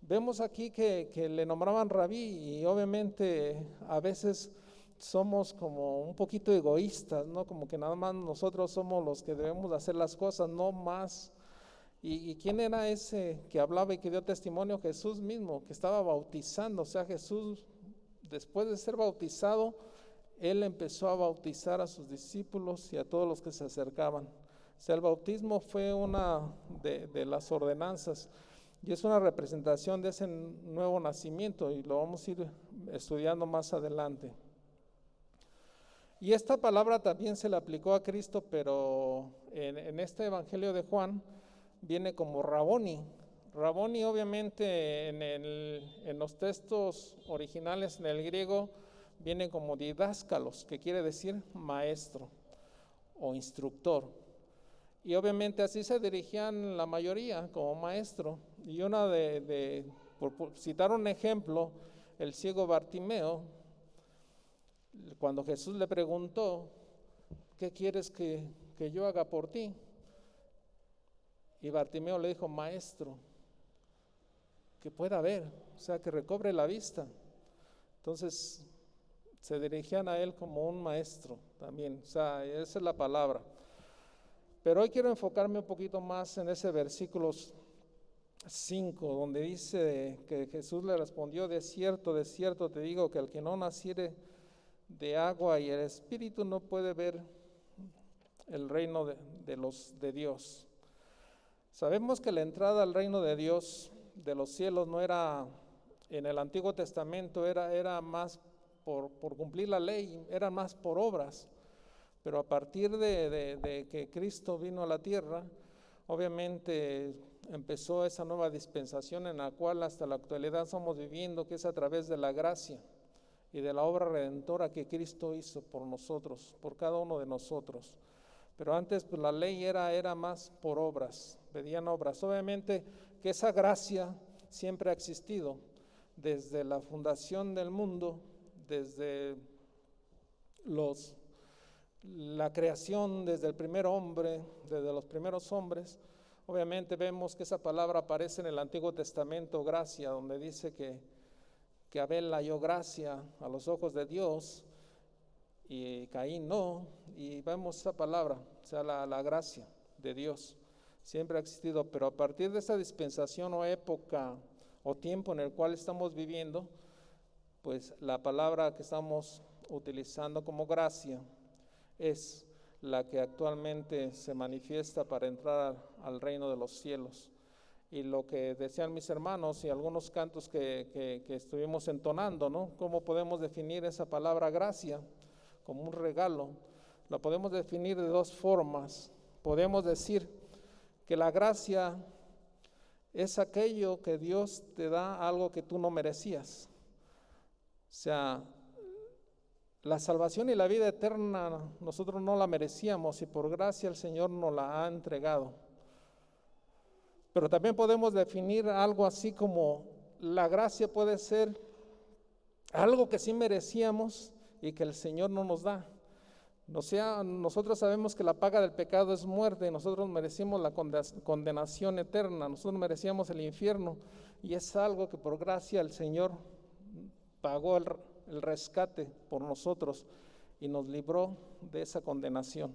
Vemos aquí que le nombraban rabí, y obviamente a veces somos como un poquito egoístas, ¿no? Como que nada más nosotros somos los que debemos hacer las cosas, no más. ¿Y quién era ese que hablaba y que dio testimonio? Jesús mismo, que estaba bautizando. O sea, Jesús, después de ser bautizado, Él empezó a bautizar a sus discípulos y a todos los que se acercaban. O sea, el bautismo fue una de las ordenanzas, y es una representación de ese nuevo nacimiento, y lo vamos a ir estudiando más adelante. Y esta palabra también se le aplicó a Cristo, pero en este Evangelio de Juan viene como Raboni. Raboni obviamente en los textos originales en el griego viene como didáscalos, que quiere decir maestro o instructor. Y obviamente así se dirigían la mayoría, como maestro. Y por citar un ejemplo, el ciego Bartimeo, cuando Jesús le preguntó, ¿qué quieres que yo haga por ti? Y Bartimeo le dijo, maestro, que pueda ver, o sea, que recobre la vista. Entonces se dirigían a él como un maestro también, o sea, esa es la palabra. Pero hoy quiero enfocarme un poquito más en ese versículo 5, donde dice que Jesús le respondió, de cierto te digo, que el que no naciere de agua y el espíritu no puede ver el reino de Dios. Sabemos que la entrada al reino de Dios, de los cielos, no era en el Antiguo Testamento, era más por cumplir la ley, era más por obras. Pero a partir de que Cristo vino a la tierra, obviamente empezó esa nueva dispensación en la cual hasta la actualidad estamos viviendo, que es a través de la gracia y de la obra redentora que Cristo hizo por nosotros, por cada uno de nosotros. Pero antes pues, la ley era más por obras, pedían obras. Obviamente que esa gracia siempre ha existido desde la fundación del mundo, desde la creación, desde el primer hombre, desde los primeros hombres. Obviamente vemos que esa palabra aparece en el Antiguo Testamento, gracia, donde dice que Abel halló gracia a los ojos de Dios y Caín no, y vemos esa palabra, o sea, la gracia de Dios siempre ha existido, pero a partir de esa dispensación o época o tiempo en el cual estamos viviendo, pues la palabra que estamos utilizando como gracia es la que actualmente se manifiesta para entrar al reino de los cielos. Y lo que decían mis hermanos y algunos cantos que estuvimos entonando, ¿no? ¿Cómo podemos definir esa palabra gracia? Como un regalo. La podemos definir de dos formas. Podemos decir que la gracia es aquello que Dios te da, algo que tú no merecías. O sea, la salvación y la vida eterna nosotros no la merecíamos y por gracia el Señor nos la ha entregado. Pero también podemos definir algo así como la gracia puede ser algo que sí merecíamos y que el Señor no nos da. O sea, nosotros sabemos que la paga del pecado es muerte, nosotros merecimos la condenación eterna, nosotros merecíamos el infierno y es algo que por gracia el Señor pagó el rescate por nosotros y nos libró de esa condenación.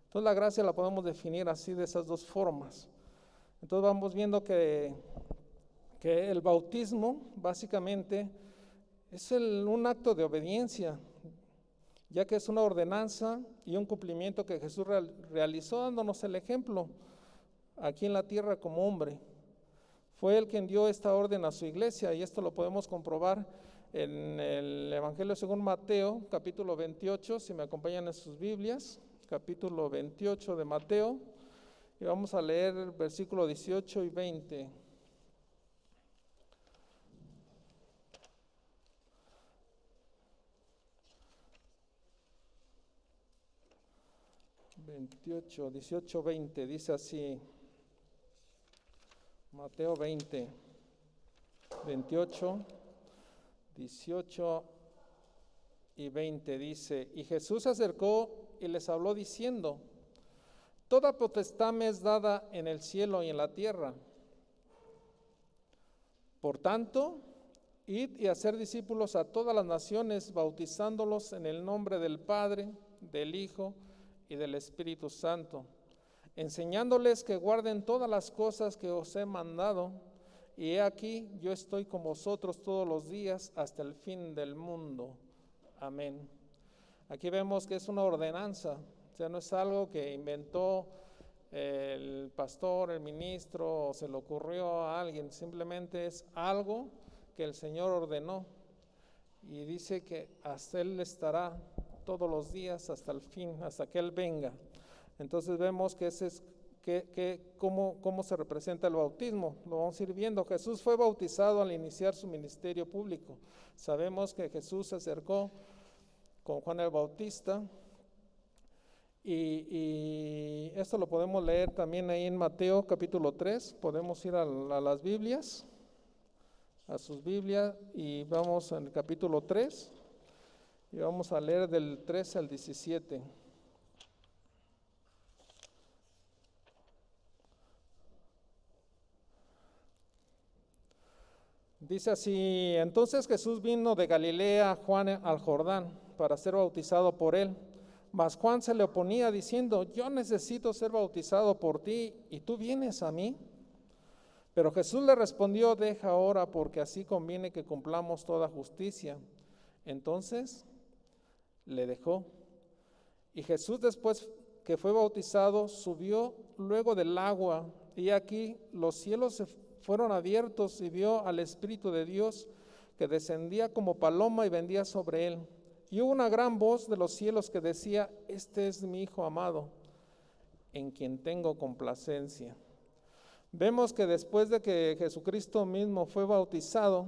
Entonces la gracia la podemos definir así, de esas dos formas. Entonces vamos viendo que el bautismo básicamente es un acto de obediencia, ya que es una ordenanza y un cumplimiento que Jesús realizó dándonos el ejemplo aquí en la tierra como hombre. Fue Él quien dio esta orden a su iglesia y esto lo podemos comprobar en el Evangelio según Mateo, capítulo 28, si me acompañan en sus Biblias, capítulo 28 de Mateo, y vamos a leer el versículo 18 y 20. Veintiocho, 18, 20, dice así, Mateo 20, 28, 18 y 20 dice, y Jesús se acercó y les habló diciendo, toda potestad me es dada en el cielo y en la tierra. Por tanto, id y hacer discípulos a todas las naciones, bautizándolos en el nombre del Padre, del Hijo y del Espíritu Santo, enseñándoles que guarden todas las cosas que os he mandado, y he aquí, yo estoy con vosotros todos los días hasta el fin del mundo. Amén. Aquí vemos que es una ordenanza, o sea, no es algo que inventó el pastor, el ministro, o se le ocurrió a alguien, simplemente es algo que el Señor ordenó. Y dice que hasta Él estará todos los días hasta el fin, hasta que Él venga. Entonces vemos que ese es cómo se representa el bautismo. Lo vamos a ir viendo. Jesús fue bautizado al iniciar su ministerio público. Sabemos que Jesús se acercó con Juan el Bautista y esto lo podemos leer también ahí en Mateo capítulo 3. Podemos ir a las Biblias, a sus Biblias, y vamos en el capítulo 3 y vamos a leer del 13 al 17. Dice así, entonces Jesús vino de Galilea a Juan al Jordán para ser bautizado por él, mas Juan se le oponía diciendo, yo necesito ser bautizado por ti y tú vienes a mí. Pero Jesús le respondió, deja ahora porque así conviene que cumplamos toda justicia. Entonces le dejó. Y Jesús después que fue bautizado subió luego del agua y aquí los cielos se fueron abiertos y vio al Espíritu de Dios que descendía como paloma y vendía sobre él. Y hubo una gran voz de los cielos que decía, este es mi Hijo amado, en quien tengo complacencia. Vemos que después de que Jesucristo mismo fue bautizado,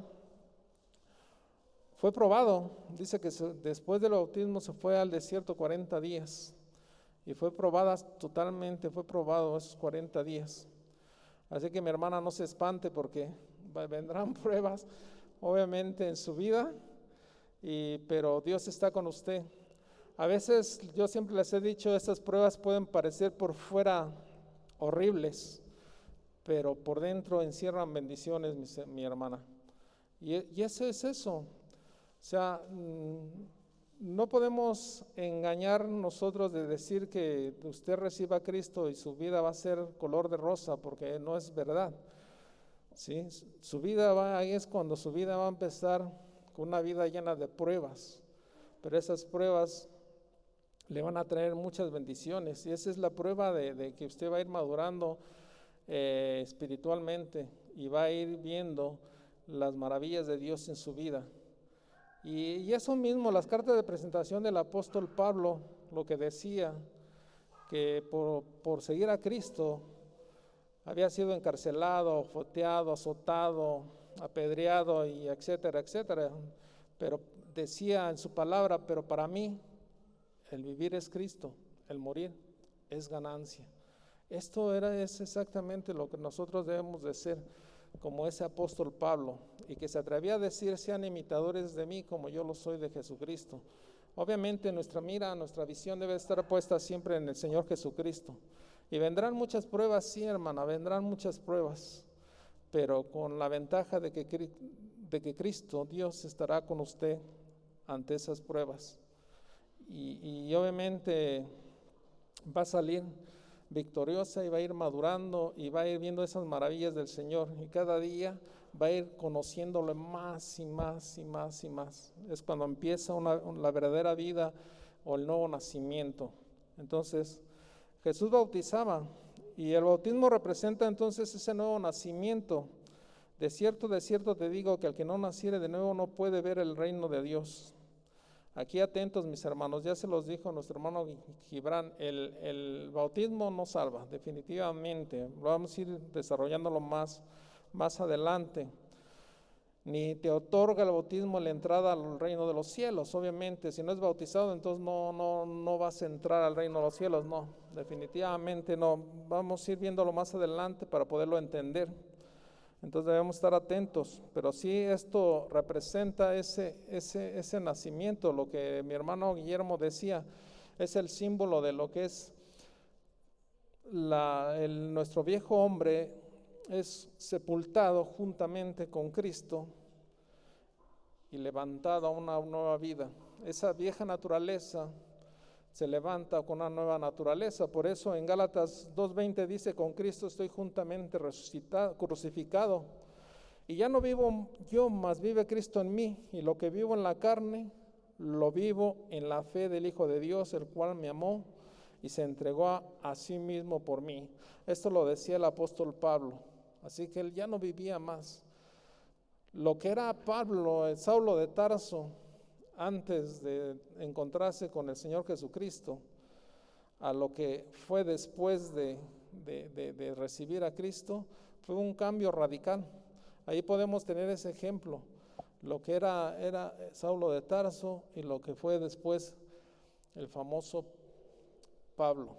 fue probado. Dice que después del bautismo se fue al desierto 40 días y fue probado esos 40 días. Así que mi hermana no se espante porque vendrán pruebas obviamente en su vida, pero Dios está con usted. A veces yo siempre les he dicho, estas pruebas pueden parecer por fuera horribles, pero por dentro encierran bendiciones, mi hermana. Y eso es eso. O sea, no podemos engañar nosotros de decir que usted reciba a Cristo y su vida va a ser color de rosa, porque no es verdad. ¿Sí? Ahí es cuando su vida va a empezar con una vida llena de pruebas, pero esas pruebas le van a traer muchas bendiciones, y esa es la prueba de que usted va a ir madurando espiritualmente y va a ir viendo las maravillas de Dios en su vida. Y eso mismo, las cartas de presentación del apóstol Pablo, lo que decía, que por seguir a Cristo había sido encarcelado, foteado, azotado, apedreado, y etcétera, etcétera. Pero decía en su palabra, pero para mí el vivir es Cristo, el morir es ganancia. Esto es exactamente lo que nosotros debemos de ser, como ese apóstol Pablo, y que se atrevía a decir: sean imitadores de mí como yo lo soy de Jesucristo. Obviamente nuestra mira, nuestra visión debe estar puesta siempre en el Señor Jesucristo. Y vendrán muchas pruebas, sí, hermana, vendrán muchas pruebas, pero con la ventaja de que Cristo, Dios, estará con usted ante esas pruebas. Y obviamente va a salir victoriosa y va a ir madurando y va a ir viendo esas maravillas del Señor, y cada día va a ir conociéndolo más y más y más y más. Es cuando empieza la verdadera vida o el nuevo nacimiento. Entonces Jesús bautizaba, y el bautismo representa entonces ese nuevo nacimiento. De cierto te digo que el que no naciere de nuevo no puede ver el reino de Dios. Aquí atentos, mis hermanos, ya se los dijo nuestro hermano Gibran, el bautismo no salva, definitivamente. Vamos a ir desarrollándolo más adelante. Ni te otorga el bautismo la entrada al reino de los cielos. Obviamente, si no es bautizado, entonces no vas a entrar al reino de los cielos. No, definitivamente no. Vamos a ir viéndolo más adelante para poderlo entender. Entonces debemos estar atentos, pero sí, esto representa ese nacimiento. Lo que mi hermano Guillermo decía, es el símbolo de lo que es nuestro viejo hombre es sepultado juntamente con Cristo y levantado a una nueva vida. Esa vieja naturaleza se levanta con una nueva naturaleza. Por eso en Gálatas 2:20 dice: con Cristo estoy juntamente crucificado, y ya no vivo yo, mas vive Cristo en mí, y lo que vivo en la carne, lo vivo en la fe del Hijo de Dios, el cual me amó y se entregó a sí mismo por mí. Esto lo decía el apóstol Pablo. Así que él ya no vivía más. Lo que era Pablo, el Saulo de Tarso, antes de encontrarse con el Señor Jesucristo, a lo que fue después de recibir a Cristo, fue un cambio radical. Ahí podemos tener ese ejemplo, lo que era Saulo de Tarso y lo que fue después el famoso Pablo.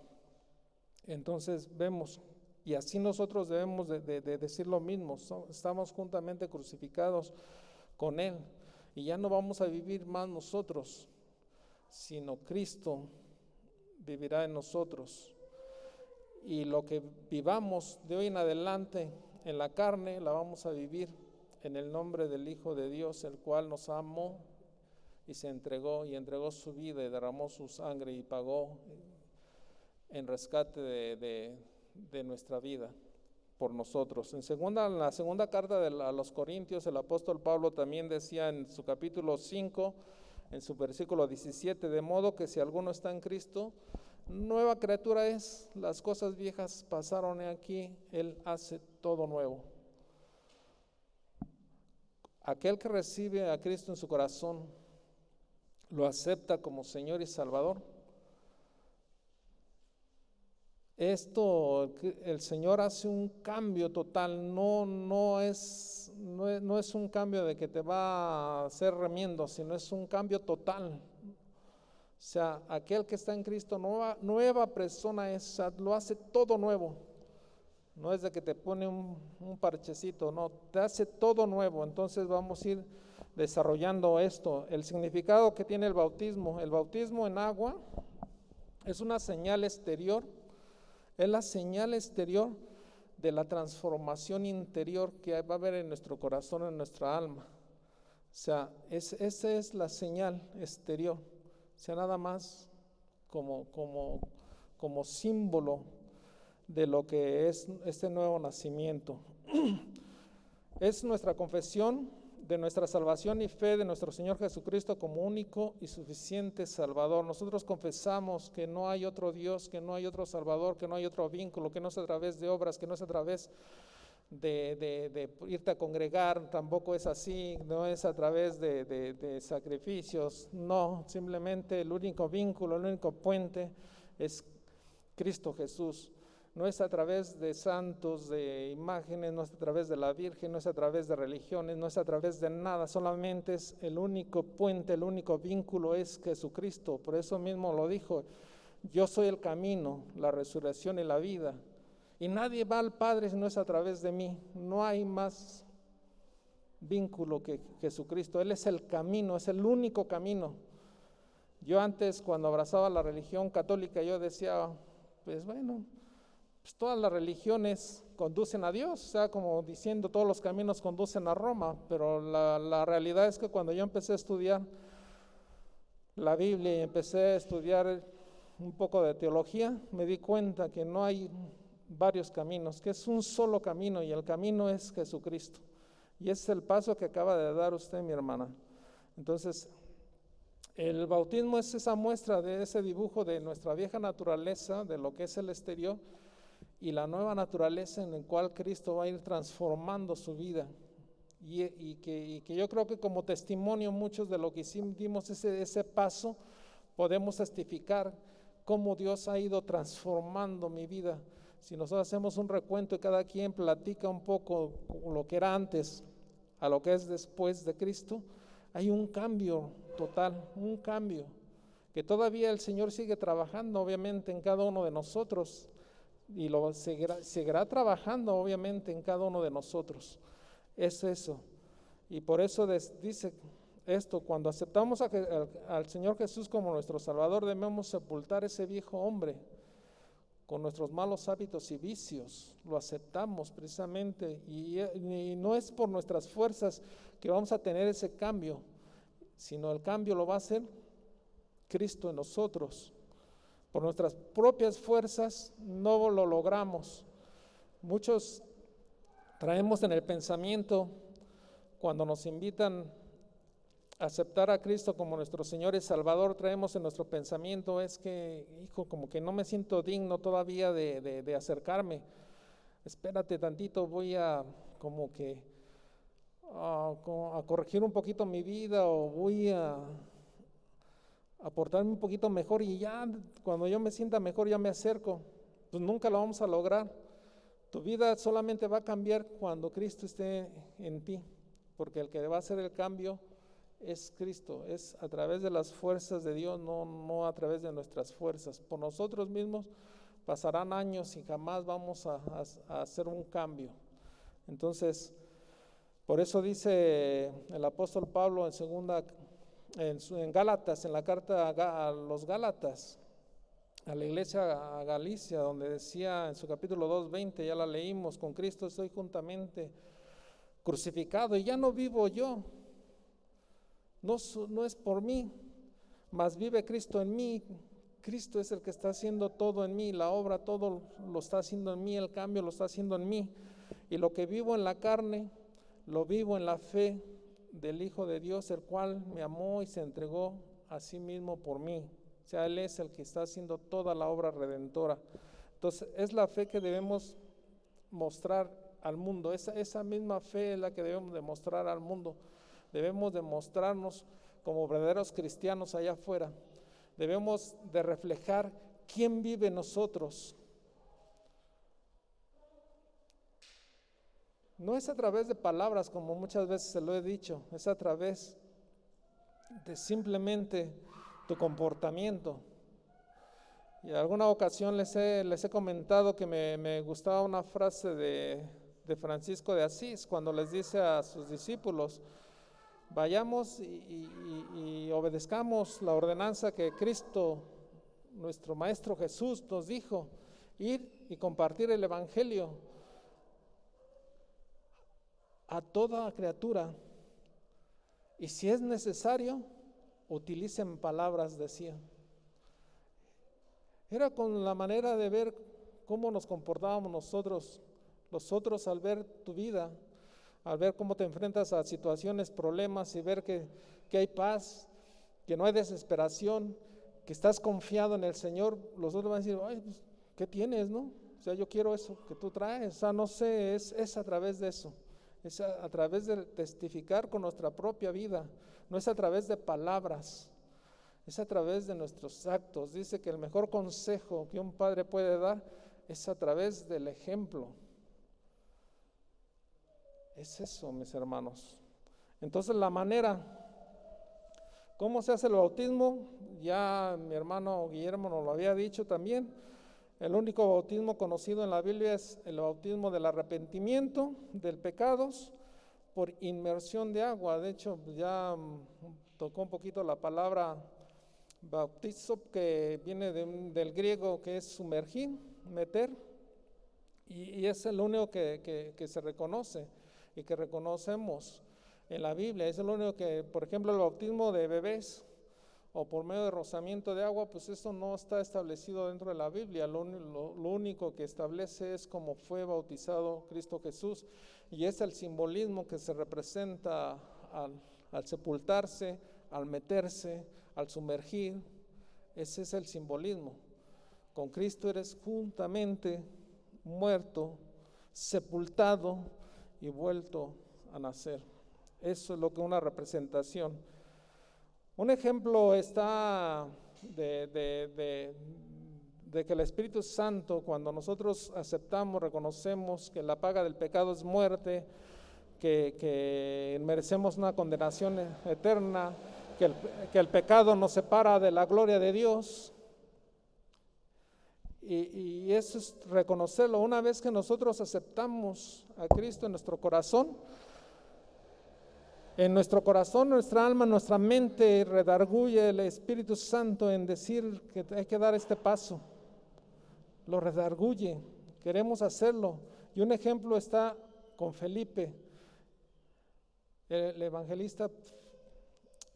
Entonces vemos, y así nosotros debemos de decir lo mismo: estamos juntamente crucificados con Él. Y ya no vamos a vivir más nosotros, sino Cristo vivirá en nosotros. Y lo que vivamos de hoy en adelante en la carne, la vamos a vivir en el nombre del Hijo de Dios, el cual nos amó y se entregó, y entregó su vida y derramó su sangre y pagó en rescate de nuestra vida por nosotros. En la segunda carta a los Corintios, el apóstol Pablo también decía en su capítulo 5, en su versículo 17: de modo que si alguno está en Cristo, nueva criatura es, las cosas viejas pasaron, aquí Él hace todo nuevo. Aquel que recibe a Cristo en su corazón, lo acepta como Señor y Salvador. Esto, el Señor hace un cambio total, no es un cambio de que te va a hacer remiendo, sino es un cambio total. O sea, aquel que está en Cristo, nueva persona es, lo hace todo nuevo. No es de que te pone un parchecito, no, te hace todo nuevo. Entonces vamos a ir desarrollando esto. El significado que tiene el bautismo en agua es una señal exterior. Es la señal exterior de la transformación interior que va a haber en nuestro corazón, en nuestra alma. O sea, esa es la señal exterior. O sea, nada más como símbolo de lo que es este nuevo nacimiento. Es nuestra confesión de nuestra salvación y fe de nuestro Señor Jesucristo como único y suficiente Salvador. Nosotros confesamos que no hay otro Dios, que no hay otro Salvador, que no hay otro vínculo, que no es a través de obras, que no es a través de irte a congregar, tampoco es así, no es a través de sacrificios, no, simplemente el único vínculo, el único puente es Cristo Jesús. No es a través de santos, de imágenes, no es a través de la Virgen, no es a través de religiones, no es a través de nada, solamente es el único puente, el único vínculo es Jesucristo. Por eso mismo lo dijo, yo soy el camino, la resurrección y la vida. Y nadie va al Padre si no es a través de mí. No hay más vínculo que Jesucristo. Él es el camino, es el único camino. Yo antes, cuando abrazaba la religión católica, yo decía, pues bueno, pues todas las religiones conducen a Dios, o sea, como diciendo todos los caminos conducen a Roma, pero la realidad es que cuando yo empecé a estudiar la Biblia y empecé a estudiar un poco de teología, me di cuenta que no hay varios caminos, que es un solo camino y el camino es Jesucristo. Y ese es el paso que acaba de dar usted, mi hermana. Entonces, el bautismo es esa muestra de ese dibujo de nuestra vieja naturaleza, de lo que es el exterior, y la nueva naturaleza en la cual Cristo va a ir transformando su vida. Y que yo creo que como testimonio muchos de lo que dimos ese paso, podemos testificar cómo Dios ha ido transformando mi vida. Si nosotros hacemos un recuento y cada quien platica un poco lo que era antes a lo que es después de Cristo, hay un cambio total, un cambio, que todavía el Señor sigue trabajando obviamente en cada uno de nosotros y lo seguirá trabajando obviamente en cada uno de nosotros. Es eso. Y por eso dice esto, cuando aceptamos al Señor Jesús como nuestro Salvador, debemos sepultar ese viejo hombre con nuestros malos hábitos y vicios, lo aceptamos precisamente, y no es por nuestras fuerzas que vamos a tener ese cambio, sino el cambio lo va a hacer Cristo en nosotros. Por nuestras propias fuerzas no lo logramos. Muchos traemos en el pensamiento, cuando nos invitan a aceptar a Cristo como nuestro Señor y Salvador, traemos en nuestro pensamiento, es que, hijo, como que no me siento digno todavía de acercarme. Espérate tantito, voy a como que a corregir un poquito mi vida, o voy a portarme un poquito mejor, y ya cuando yo me sienta mejor ya me acerco. Pues nunca lo vamos a lograr. Tu vida solamente va a cambiar cuando Cristo esté en ti, porque el que va a hacer el cambio es Cristo, es a través de las fuerzas de Dios, no a través de nuestras fuerzas. Por nosotros mismos pasarán años y jamás vamos a hacer un cambio. Entonces, por eso dice el apóstol Pablo en Gálatas, en la carta a los Gálatas, a la iglesia a Galicia, donde decía en su capítulo 2:20, ya la leímos, con Cristo estoy juntamente crucificado y ya no vivo yo. No es por mí, mas vive Cristo en mí. Cristo es el que está haciendo todo en mí, la obra todo lo está haciendo en mí, el cambio lo está haciendo en mí. Y lo que vivo en la carne, lo vivo en la fe del Hijo de Dios, el cual me amó y se entregó a sí mismo por mí. O sea, Él es el que está haciendo toda la obra redentora. Entonces, es la fe que debemos mostrar al mundo. Esa misma fe es la que debemos demostrar al mundo. Debemos demostrarnos como verdaderos cristianos allá afuera. Debemos de reflejar quién vive en nosotros. No es a través de palabras, como muchas veces se lo he dicho, es a través de simplemente tu comportamiento. Y en alguna ocasión les he comentado que me gustaba una frase de Francisco de Asís, cuando les dice a sus discípulos: vayamos y obedezcamos la ordenanza que Cristo, nuestro Maestro Jesús, nos dijo: ir y compartir el Evangelio a toda criatura, y si es necesario, utilicen palabras, decía. Era con la manera de ver cómo nos comportábamos nosotros al ver tu vida, al ver cómo te enfrentas a situaciones, problemas y ver que hay paz, que no hay desesperación, que estás confiado en el Señor, los otros van a decir, ay, pues, ¿qué tienes, no? O sea, yo quiero eso que tú traes. O sea, no sé, es a través de eso, es a través de testificar con nuestra propia vida, no es a través de palabras, es a través de nuestros actos. Dice que el mejor consejo que un padre puede dar es a través del ejemplo. Es eso, mis hermanos. Entonces, la manera, ¿cómo se hace el bautismo? Ya mi hermano Guillermo nos lo había dicho también. El único bautismo conocido en la Biblia es el bautismo del arrepentimiento de pecados por inmersión de agua. De hecho, ya tocó un poquito la palabra bautizo, que viene del griego, que es sumergir, meter, y es el único que se reconoce y que reconocemos en la Biblia. Es el único que, por ejemplo, el bautismo de bebés o por medio de rozamiento de agua, pues eso no está establecido dentro de la Biblia. Lo único que establece es cómo fue bautizado Cristo Jesús, y es el simbolismo que se representa al sepultarse, al meterse, al sumergir. Ese es el simbolismo. Con Cristo eres juntamente muerto, sepultado y vuelto a nacer. Eso es lo que una representación. Un ejemplo está de que el Espíritu Santo, cuando nosotros aceptamos, reconocemos que la paga del pecado es muerte, que merecemos una condenación eterna, que el pecado nos separa de la gloria de Dios, y eso es reconocerlo. Una vez que nosotros aceptamos a Cristo en nuestro corazón, nuestra alma, nuestra mente redarguye el Espíritu Santo en decir que hay que dar este paso. Lo redarguye, queremos hacerlo. Y un ejemplo está con Felipe, el evangelista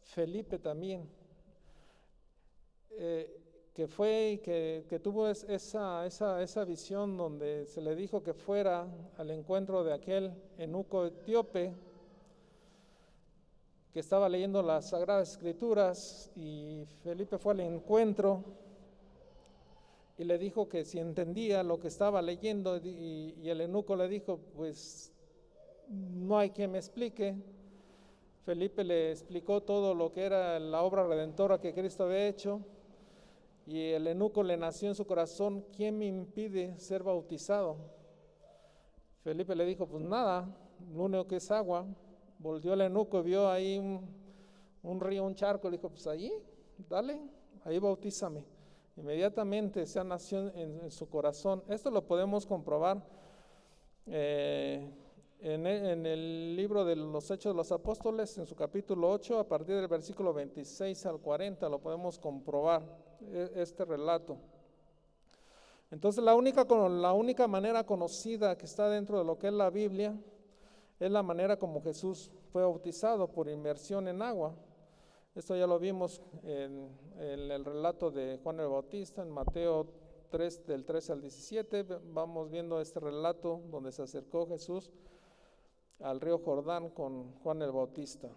Felipe también, que fue y que tuvo esa visión donde se le dijo que fuera al encuentro de aquel eunuco etíope que estaba leyendo las Sagradas Escrituras, y Felipe fue al encuentro y le dijo que si entendía lo que estaba leyendo, y el eunuco le dijo, pues no hay quien me explique. Felipe le explicó todo lo que era la obra redentora que Cristo había hecho, y el eunuco le nació en su corazón, ¿quién me impide ser bautizado? Felipe le dijo, pues nada, lo único que es agua. Volvió el eunuco y vio ahí un río, un charco, le dijo, pues allí, dale, ahí bautízame. Inmediatamente se nació en su corazón. Esto lo podemos comprobar en el libro de los Hechos de los Apóstoles, en su capítulo 8, a partir del versículo 26 al 40, lo podemos comprobar este relato. Entonces la única manera conocida que está dentro de lo que es la Biblia es la manera como Jesús fue bautizado, por inmersión en agua. Esto ya lo vimos en el relato de Juan el Bautista, en Mateo 3, del 13 al 17. Vamos viendo este relato donde se acercó Jesús al río Jordán con Juan el Bautista.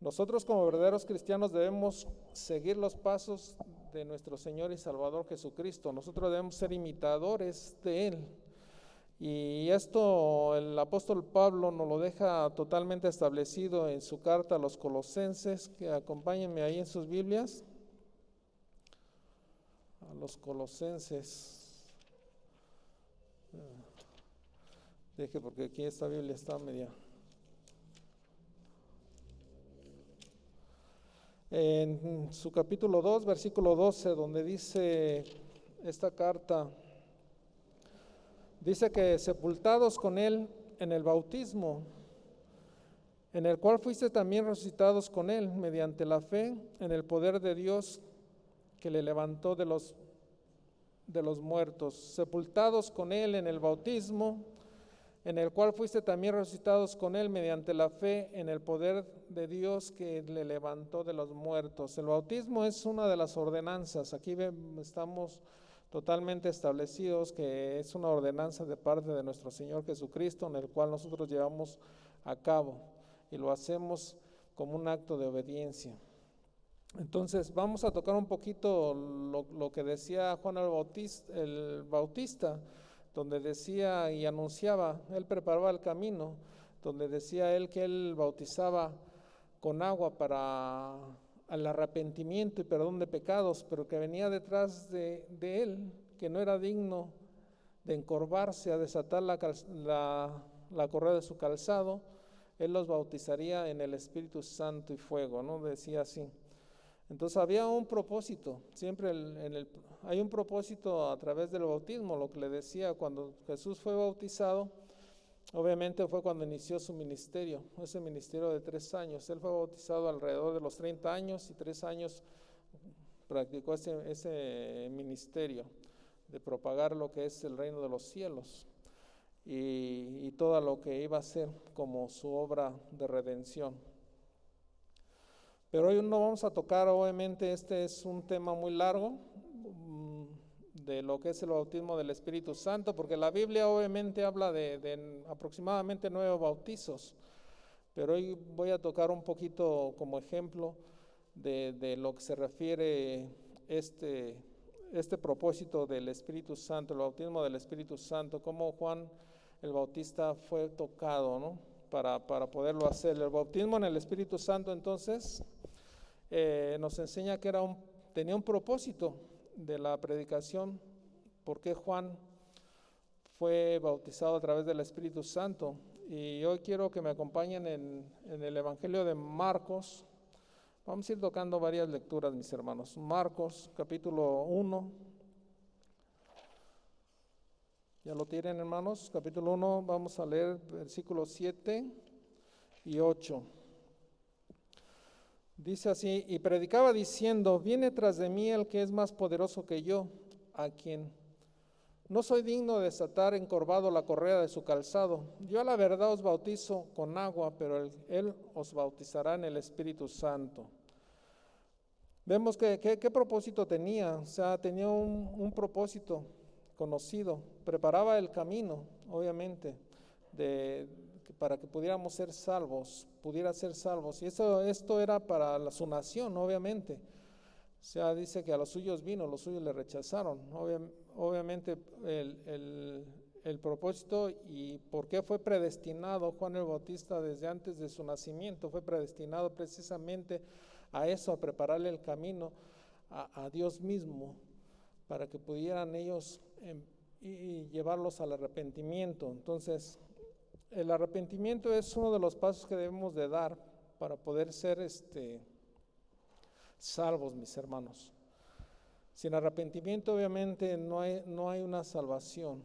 Nosotros como verdaderos cristianos debemos seguir los pasos de nuestro Señor y Salvador Jesucristo. Nosotros debemos ser imitadores de Él. Y esto el apóstol Pablo nos lo deja totalmente establecido en su carta a los Colosenses, que acompáñenme ahí en sus Biblias. A los Colosenses. Deje, porque aquí esta Biblia está media. En su capítulo 2, versículo 12, donde dice esta carta, dice que sepultados con Él en el bautismo, en el cual fuiste también resucitados con Él mediante la fe en el poder de Dios que le levantó de los muertos. Sepultados con Él en el bautismo, en el cual fuiste también resucitados con Él mediante la fe en el poder de Dios que le levantó de los muertos. El bautismo es una de las ordenanzas. Aquí estamos totalmente establecidos, que es una ordenanza de parte de nuestro Señor Jesucristo, en el cual nosotros llevamos a cabo y lo hacemos como un acto de obediencia. Entonces vamos a tocar un poquito lo que decía Juan el Bautista, donde decía y anunciaba, él preparaba el camino, donde decía él que él bautizaba con agua para el arrepentimiento y perdón de pecados, pero que venía detrás de él, que no era digno de encorvarse a desatar la correa de su calzado, él los bautizaría en el Espíritu Santo y fuego, ¿no? Decía así. Entonces había un propósito, siempre hay un propósito a través del bautismo, lo que le decía cuando Jesús fue bautizado. Obviamente fue cuando inició su ministerio, ese ministerio de 3 años. Él fue bautizado alrededor de los 30 años y 3 años practicó ese ministerio de propagar lo que es el reino de los cielos y todo lo que iba a ser como su obra de redención. Pero hoy no vamos a tocar, obviamente este es un tema muy largo, de lo que es el bautismo del Espíritu Santo, porque la Biblia obviamente habla de aproximadamente 9 bautizos, pero hoy voy a tocar un poquito como ejemplo de lo que se refiere este propósito del Espíritu Santo, el bautismo del Espíritu Santo, cómo Juan el Bautista fue tocado, ¿no? para poderlo hacer. El bautismo en el Espíritu Santo entonces nos enseña que tenía un propósito de la predicación, porque Juan fue bautizado a través del Espíritu Santo. Y hoy quiero que me acompañen en el Evangelio de Marcos. Vamos a ir tocando varias lecturas, mis hermanos. Marcos, capítulo 1. ¿Ya lo tienen, hermanos? Capítulo 1, vamos a leer versículos 7 y 8. Dice así: y predicaba diciendo, viene tras de mí el que es más poderoso que yo, a quien no soy digno de desatar encorvado la correa de su calzado. Yo a la verdad os bautizo con agua, pero él os bautizará en el Espíritu Santo. Vemos qué propósito tenía. O sea, tenía un propósito conocido, preparaba el camino, obviamente, para que pudiera ser salvos, y esto era para su nación, obviamente. O sea, dice que a los suyos vino, los suyos le rechazaron. Obviamente el propósito y por qué fue predestinado Juan el Bautista desde antes de su nacimiento, fue predestinado precisamente a eso, a prepararle el camino a Dios mismo, para que pudieran ellos y llevarlos al arrepentimiento. Entonces, el arrepentimiento es uno de los pasos que debemos de dar para poder ser salvos, mis hermanos. Sin arrepentimiento obviamente no hay una salvación.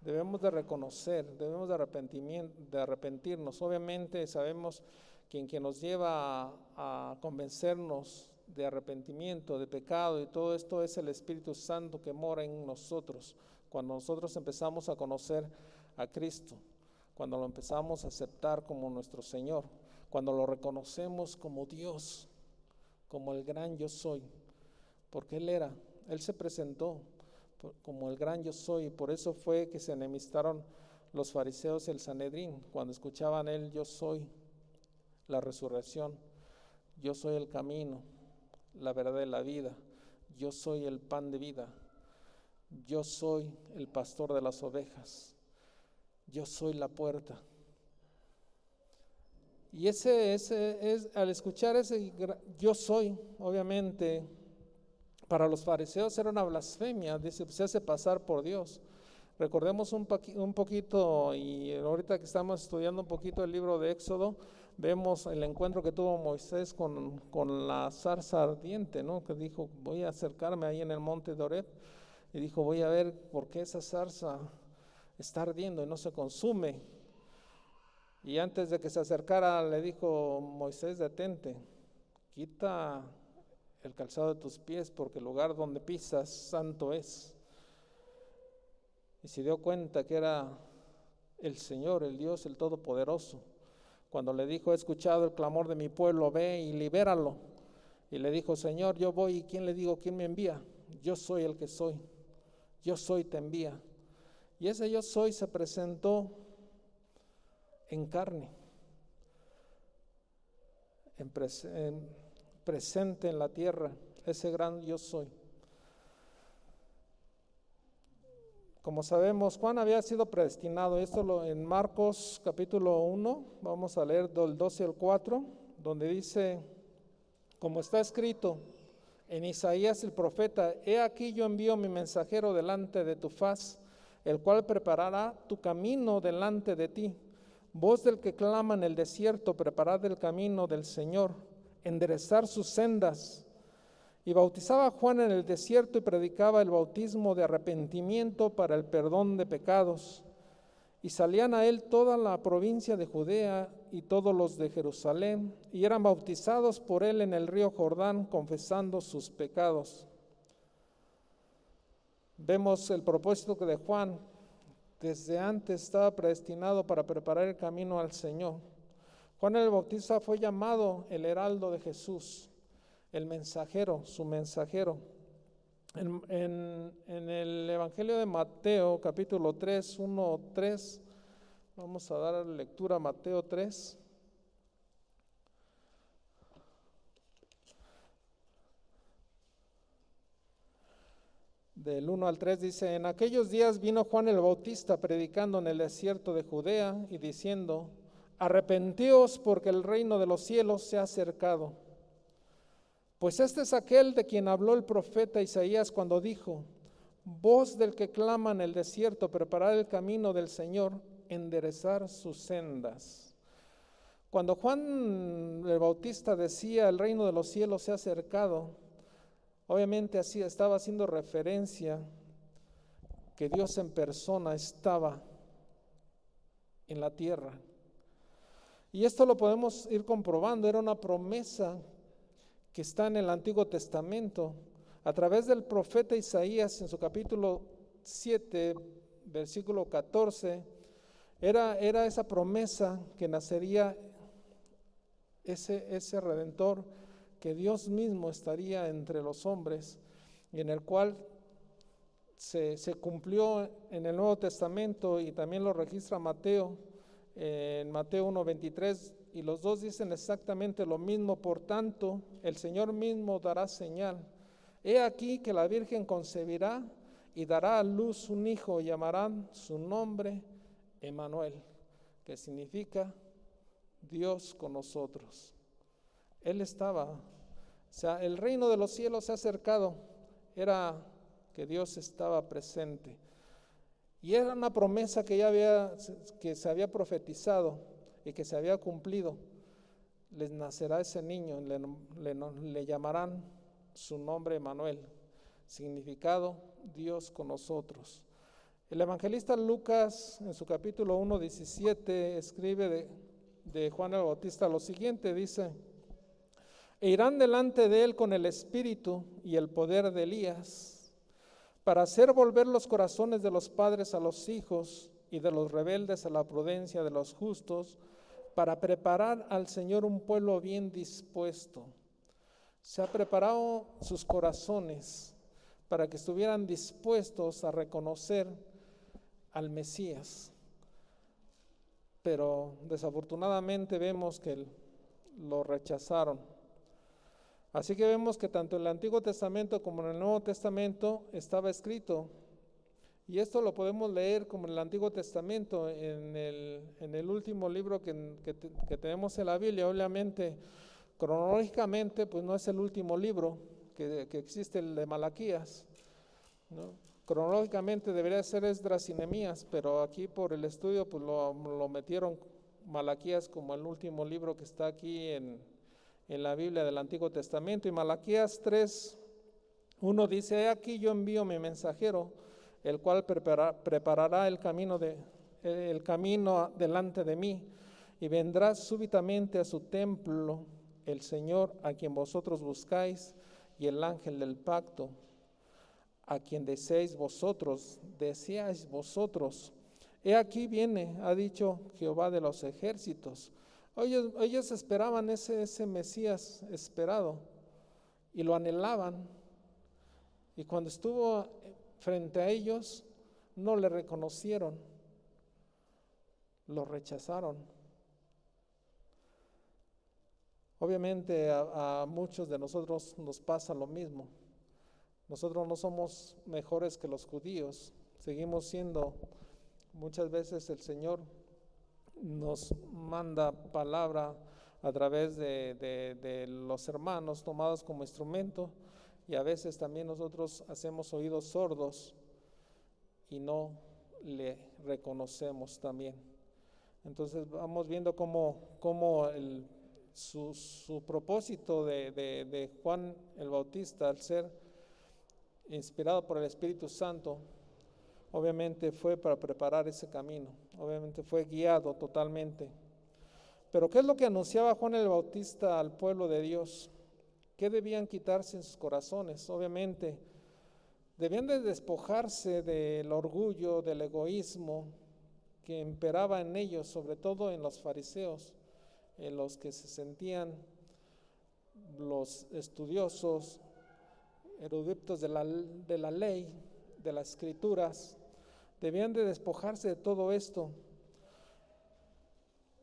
Debemos de reconocer, debemos de arrepentirnos. Obviamente sabemos que quien nos lleva a convencernos de arrepentimiento, de pecado y todo esto es el Espíritu Santo que mora en nosotros. Cuando nosotros empezamos a conocer a Cristo, cuando lo empezamos a aceptar como nuestro Señor, cuando lo reconocemos como Dios, como el gran yo soy, porque Él se presentó como el gran yo soy, y por eso fue que se enemistaron los fariseos y el Sanedrín, cuando escuchaban él: yo soy la resurrección, yo soy el camino, la verdad y la vida, yo soy el pan de vida, yo soy el pastor de las ovejas, yo soy la puerta. Y al escuchar ese yo soy, obviamente, para los fariseos era una blasfemia, dice, se hace pasar por Dios. Recordemos un poquito, y ahorita que estamos estudiando un poquito el libro de Éxodo, vemos el encuentro que tuvo Moisés con la zarza ardiente, ¿no? Que dijo, voy a acercarme ahí en el monte de Horeb, y dijo, voy a ver por qué esa zarza está ardiendo y no se consume. Y antes de que se acercara le dijo Moisés, detente, quita el calzado de tus pies, porque el lugar donde pisas santo es. Y se dio cuenta que era el Señor, el Dios, el Todopoderoso. Cuando le dijo, he escuchado el clamor de mi pueblo, ve y libéralo. Y le dijo, Señor, yo voy, ¿y quién le digo, quién me envía? Yo soy el que soy. yo soy te envía. Y ese yo soy se presentó en carne, presente en la tierra, ese gran yo soy. Como sabemos, Juan había sido predestinado, en Marcos capítulo 1, vamos a leer del 12 al 4, donde dice, como está escrito en Isaías el profeta, he aquí yo envío mi mensajero delante de tu faz, el cual preparará tu camino delante de ti. Voz del que clama en el desierto, preparad el camino del Señor, enderezar sus sendas. Y bautizaba a Juan en el desierto y predicaba el bautismo de arrepentimiento para el perdón de pecados. Y salían a él toda la provincia de Judea y todos los de Jerusalén, y eran bautizados por él en el río Jordán, confesando sus pecados. Vemos el propósito de Juan, desde antes estaba predestinado para preparar el camino al Señor. Juan el Bautista fue llamado el heraldo de Jesús, el mensajero, su mensajero. En el Evangelio de Mateo, capítulo 3, 1, 3, vamos a dar lectura a Mateo 3. Del 1 al 3 dice, en aquellos días vino Juan el Bautista predicando en el desierto de Judea y diciendo, arrepentíos porque el reino de los cielos se ha acercado. Pues este es aquel de quien habló el profeta Isaías cuando dijo, voz del que clama en el desierto, preparar el camino del Señor, enderezar sus sendas. Cuando Juan el Bautista decía, el reino de los cielos se ha acercado, obviamente así estaba haciendo referencia que Dios en persona estaba en la tierra. Y esto lo podemos ir comprobando, era una promesa que está en el Antiguo Testamento, a través del profeta Isaías en su capítulo 7, versículo 14, era esa promesa que nacería ese Redentor, que Dios mismo estaría entre los hombres, y en el cual se cumplió en el Nuevo Testamento, y también lo registra Mateo, en Mateo 1:23, y los dos dicen exactamente lo mismo. Por tanto, el Señor mismo dará señal. He aquí que la Virgen concebirá y dará a luz un hijo, y llamarán su nombre Emmanuel, que significa Dios con nosotros. Él estaba, o sea, el reino de los cielos se ha acercado, era que Dios estaba presente. Y era una promesa que se había profetizado y que se había cumplido. Les nacerá ese niño, le llamarán su nombre Emmanuel, significado Dios con nosotros. El evangelista Lucas en su capítulo 1:17 escribe de Juan el Bautista lo siguiente, dice, e irán delante de él con el espíritu y el poder de Elías, para hacer volver los corazones de los padres a los hijos y de los rebeldes a la prudencia de los justos, para preparar al Señor un pueblo bien dispuesto. Se ha preparado sus corazones para que estuvieran dispuestos a reconocer al Mesías. Pero desafortunadamente vemos que lo rechazaron. Así que vemos que tanto en el Antiguo Testamento como en el Nuevo Testamento estaba escrito. Y esto lo podemos leer como en el Antiguo Testamento, en el último libro que tenemos en la Biblia. Obviamente, cronológicamente, pues no es el último libro que existe, el de Malaquías, ¿no? Cronológicamente debería ser Esdras y Nehemías, pero aquí por el estudio pues lo metieron Malaquías como el último libro que está aquí en la Biblia del Antiguo Testamento. Y Malaquías 3:1 dice, he aquí yo envío mi mensajero, el cual preparará el camino delante de mí, y vendrá súbitamente a su templo el Señor a quien vosotros buscáis, y el ángel del pacto, a quien deseáis vosotros. He aquí viene, ha dicho Jehová de los ejércitos. Ellos esperaban ese Mesías esperado, y lo anhelaban, y cuando estuvo frente a ellos no le reconocieron, lo rechazaron. Obviamente a muchos de nosotros nos pasa lo mismo. Nosotros no somos mejores que los judíos, seguimos siendo, muchas veces el Señor nos manda palabra a través de los hermanos tomados como instrumento, y a veces también nosotros hacemos oídos sordos y no le reconocemos también. Entonces vamos viendo cómo su propósito de Juan el Bautista, al ser inspirado por el Espíritu Santo, obviamente fue para preparar ese camino, obviamente fue guiado totalmente. Pero ¿qué es lo que anunciaba Juan el Bautista al pueblo de Dios? ¿Qué debían quitarse en sus corazones? Obviamente debían de despojarse del orgullo, del egoísmo que imperaba en ellos, sobre todo en los fariseos, en los que se sentían los estudiosos, eruditos de la ley, de las escrituras. Debían de despojarse de todo esto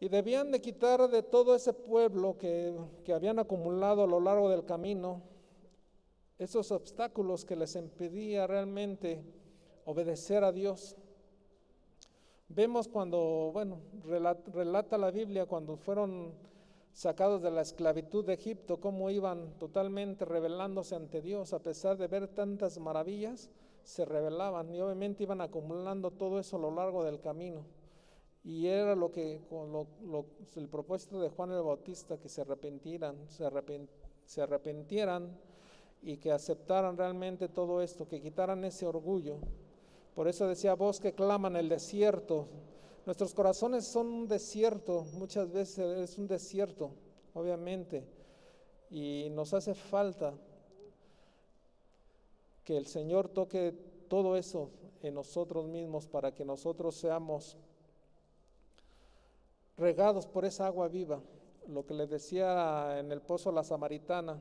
y debían de quitar de todo ese pueblo que habían acumulado a lo largo del camino esos obstáculos que les impedía realmente obedecer a Dios. Vemos cuando, relata la Biblia cuando fueron sacados de la esclavitud de Egipto, cómo iban totalmente rebelándose ante Dios, a pesar de ver tantas maravillas, se rebelaban y obviamente iban acumulando todo eso a lo largo del camino. Y era el propósito de Juan el Bautista, que se arrepintieran y que aceptaran realmente todo esto, que quitaran ese orgullo. Por eso decía, voz que clama en el desierto. Nuestros corazones son un desierto, muchas veces es un desierto, obviamente, y nos hace falta que el Señor toque todo eso en nosotros mismos para que nosotros seamos regados por esa agua viva. Lo que le decía en el pozo la samaritana,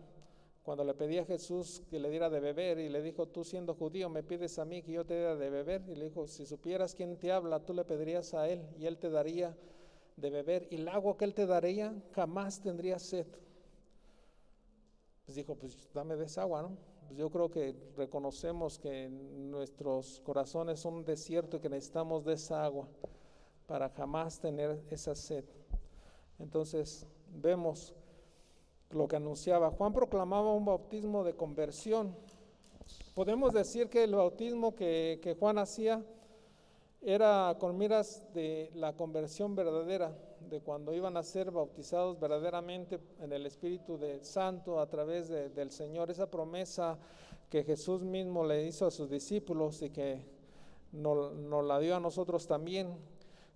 cuando le pedía a Jesús que le diera de beber, y le dijo, tú siendo judío me pides a mí que yo te diera de beber, y le dijo, si supieras quién te habla, tú le pedirías a él y él te daría de beber, y el agua que él te daría jamás tendría sed. Pues dijo, pues dame de esa agua, ¿no? Pues yo creo que reconocemos que nuestros corazones son un desierto y que necesitamos de esa agua para jamás tener esa sed. Entonces vemos lo que anunciaba. Juan proclamaba un bautismo de conversión. Podemos decir que el bautismo que Juan hacía era con miras de la conversión verdadera, de cuando iban a ser bautizados verdaderamente en el Espíritu Santo a través del Señor. Esa promesa que Jesús mismo le hizo a sus discípulos y que nos la dio a nosotros también,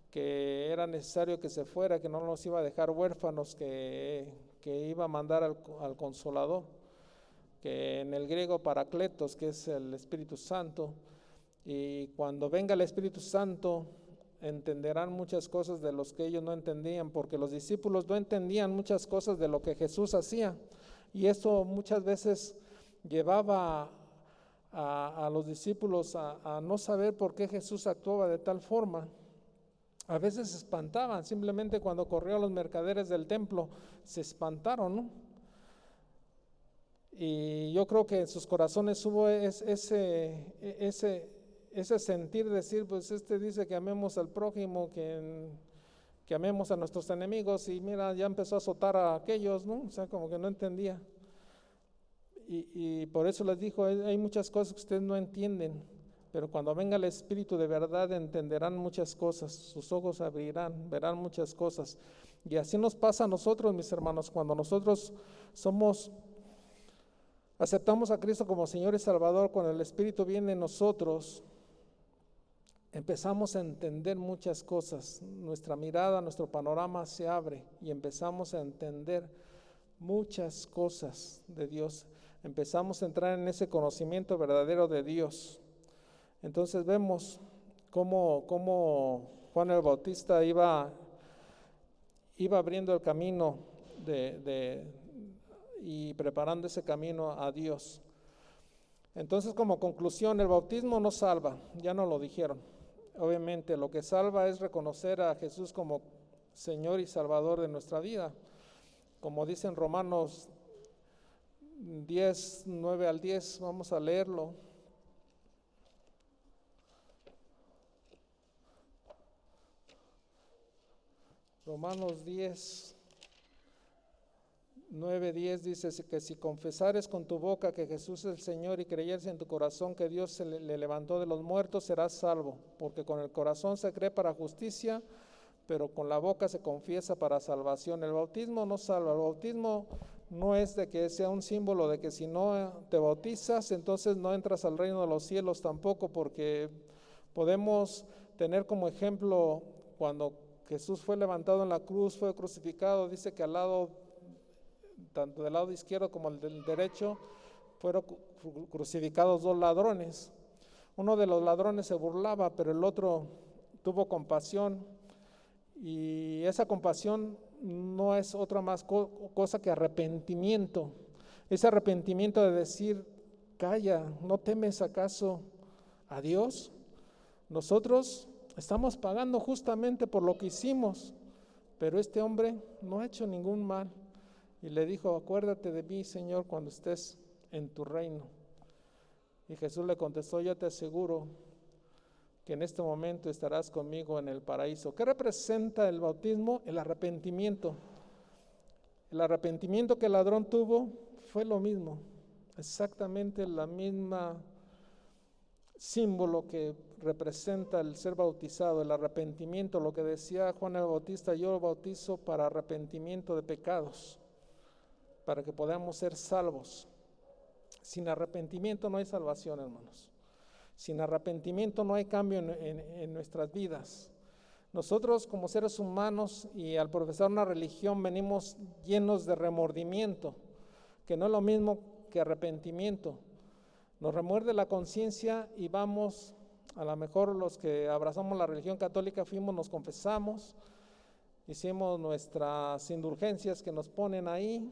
que era necesario que se fuera, que no nos iba a dejar huérfanos, que iba a mandar al Consolador, que en el griego Paracletos, que es el Espíritu Santo, y cuando venga el Espíritu Santo entenderán muchas cosas de los que ellos no entendían, porque los discípulos no entendían muchas cosas de lo que Jesús hacía, y eso muchas veces llevaba a los discípulos a no saber por qué Jesús actuaba de tal forma. A veces se espantaban, simplemente cuando corrió a los mercaderes del templo, se espantaron, ¿no? Y yo creo que en sus corazones hubo ese sentir, decir, pues dice que amemos al prójimo, que amemos a nuestros enemigos, y mira, ya empezó a azotar a aquellos, ¿no? O sea, como que no entendía. Y por eso les dijo, hay muchas cosas que ustedes no entienden, pero cuando venga el Espíritu de verdad entenderán muchas cosas, sus ojos abrirán, verán muchas cosas. Y así nos pasa a nosotros, mis hermanos, cuando nosotros aceptamos a Cristo como Señor y Salvador, cuando el Espíritu viene en nosotros, empezamos a entender muchas cosas. Nuestra mirada, nuestro panorama se abre y empezamos a entender muchas cosas de Dios. Empezamos a entrar en ese conocimiento verdadero de Dios. Entonces vemos cómo Juan el Bautista iba abriendo el camino y preparando ese camino a Dios. Entonces, como conclusión, el bautismo no salva, ya no lo dijeron. Obviamente, lo que salva es reconocer a Jesús como Señor y Salvador de nuestra vida. Como dice en Romanos 10, 9 al 10, vamos a leerlo. Romanos 10, 9, 10 dice que si confesares con tu boca que Jesús es el Señor y creyeres en tu corazón que Dios le levantó de los muertos, serás salvo, porque con el corazón se cree para justicia, pero con la boca se confiesa para salvación. El bautismo no salva, el bautismo no es de que sea un símbolo de que si no te bautizas, entonces no entras al reino de los cielos tampoco, porque podemos tener como ejemplo cuando Jesús fue levantado en la cruz, fue crucificado, dice que al lado, tanto del lado izquierdo como el del derecho, fueron crucificados dos ladrones. Uno de los ladrones se burlaba, pero el otro tuvo compasión, y esa compasión no es otra más cosa que arrepentimiento. Ese arrepentimiento de decir, calla, ¿no temes acaso a Dios? Nosotros estamos pagando justamente por lo que hicimos, pero este hombre no ha hecho ningún mal. Y le dijo, acuérdate de mí, Señor, cuando estés en tu reino. Y Jesús le contestó, yo te aseguro que en este momento estarás conmigo en el paraíso. ¿Qué representa el bautismo? El arrepentimiento. El arrepentimiento que el ladrón tuvo fue lo mismo, exactamente la misma símbolo que representa el ser bautizado, el arrepentimiento, lo que decía Juan el Bautista, yo bautizo para arrepentimiento de pecados, para que podamos ser salvos. Sin arrepentimiento no hay salvación, hermanos. Sin arrepentimiento no hay cambio en nuestras vidas. Nosotros como seres humanos y al profesar una religión venimos llenos de remordimiento, que no es lo mismo que arrepentimiento. Nos remuerde la conciencia y vamos, a lo mejor los que abrazamos la religión católica fuimos, nos confesamos, hicimos nuestras indulgencias que nos ponen ahí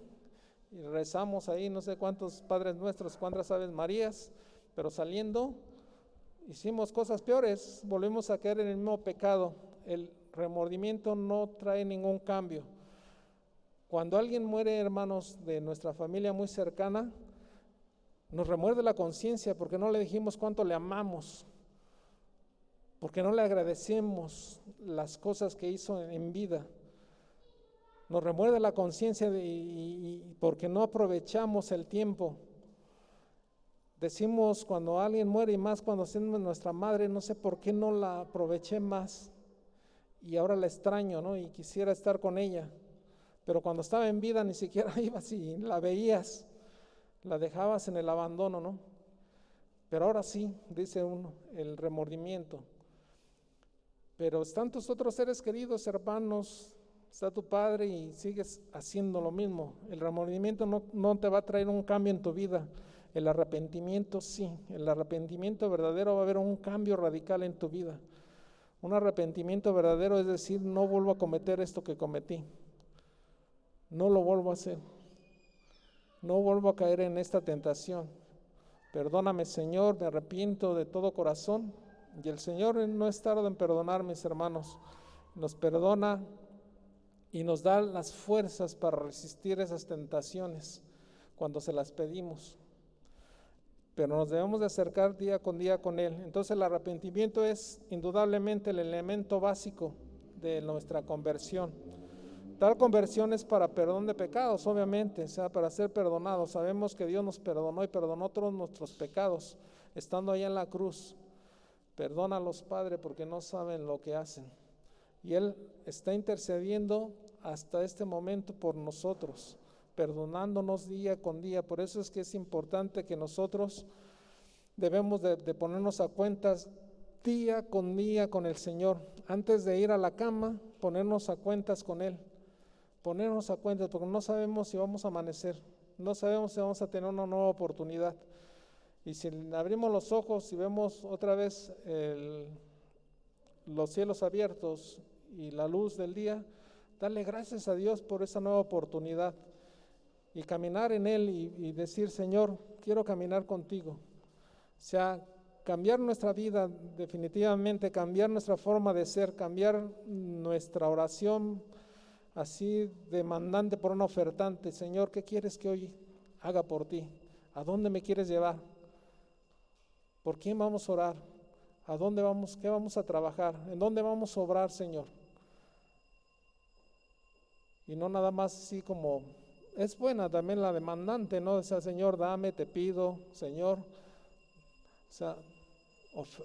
y rezamos ahí no sé cuántos Padres Nuestros, cuántas Aves Marías, pero saliendo hicimos cosas peores, volvemos a caer en el mismo pecado. El remordimiento no trae ningún cambio. Cuando alguien muere, hermanos, de nuestra familia muy cercana, nos remuerde la conciencia porque no le dijimos cuánto le amamos, porque no le agradecemos las cosas que hizo en vida. Nos remuerde la conciencia porque no aprovechamos el tiempo. Decimos cuando alguien muere, y más cuando es nuestra madre, no sé por qué no la aproveché más y ahora la extraño, ¿no? Y quisiera estar con ella, pero cuando estaba en vida ni siquiera ibas y la veías, la dejabas en el abandono, ¿no? Pero ahora sí, dice uno, el remordimiento. Pero están tus otros seres queridos, hermanos, está tu padre y sigues haciendo lo mismo. El remordimiento no te va a traer un cambio en tu vida. El arrepentimiento sí, el arrepentimiento verdadero va a haber un cambio radical en tu vida. Un arrepentimiento verdadero es decir, no vuelvo a cometer esto que cometí, no lo vuelvo a hacer, no vuelvo a caer en esta tentación. Perdóname, Señor, me arrepiento de todo corazón. Y el Señor no es tardo en perdonar, mis hermanos, nos perdona y nos da las fuerzas para resistir esas tentaciones cuando se las pedimos. Pero nos debemos de acercar día con Él. Entonces el arrepentimiento es indudablemente el elemento básico de nuestra conversión. Tal conversión es para perdón de pecados, obviamente, o sea, para ser perdonados. Sabemos que Dios nos perdonó y perdonó todos nuestros pecados, estando allá en la cruz. Perdónalos, Padre, porque no saben lo que hacen. Y Él está intercediendo hasta este momento por nosotros, perdonándonos día con día. Por eso es que es importante que nosotros debemos de ponernos a cuentas día con el Señor. Antes de ir a la cama, ponernos a cuentas con Él. Ponernos a cuentas, porque no sabemos si vamos a amanecer, no sabemos si vamos a tener una nueva oportunidad. Y si abrimos los ojos y vemos otra vez los cielos abiertos y la luz del día, darle gracias a Dios por esa nueva oportunidad y caminar en Él y decir, Señor, quiero caminar contigo. sea, cambiar nuestra vida definitivamente, cambiar nuestra forma de ser, cambiar nuestra oración así demandante por una ofertante. Señor, ¿qué quieres que hoy haga por ti? ¿A dónde me quieres llevar? ¿Por quién vamos a orar? ¿A dónde vamos? ¿Qué vamos a trabajar? ¿En dónde vamos a obrar, Señor? Y no nada más así como, es buena también la demandante, ¿no? O sea, Señor, dame, te pido, Señor. O sea,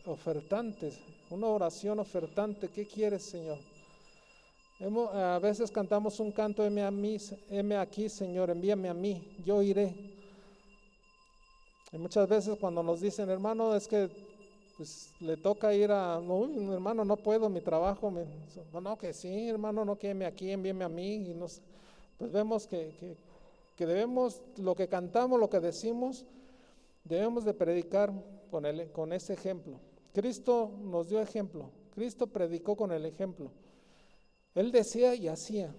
ofertantes, una oración ofertante. ¿Qué quieres, Señor? A veces cantamos un canto, heme aquí, Señor, envíame a mí, yo iré. Y muchas veces cuando nos dicen, hermano, es que pues le toca ir no, hermano, no puedo, mi trabajo, no, que sí, hermano, no, que heme aquí, envíame a mí. Y pues vemos que debemos, lo que cantamos, lo que decimos, debemos de predicar con ese ejemplo. Cristo nos dio ejemplo, Cristo predicó con el ejemplo. Él decía y hacía,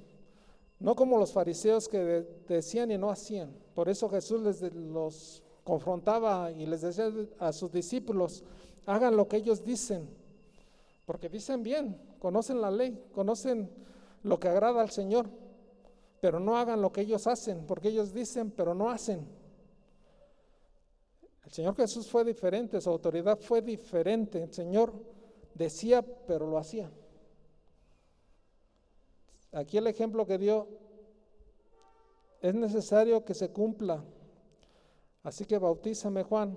no como los fariseos que decían y no hacían. Por eso Jesús los confrontaba y les decía a sus discípulos, hagan lo que ellos dicen, porque dicen bien, conocen la ley, conocen lo que agrada al Señor, pero no hagan lo que ellos hacen, porque ellos dicen, pero no hacen. El Señor Jesús fue diferente, su autoridad fue diferente. El Señor decía, pero lo hacía. Aquí el ejemplo que dio, es necesario que se cumpla. Así que bautízame, Juan.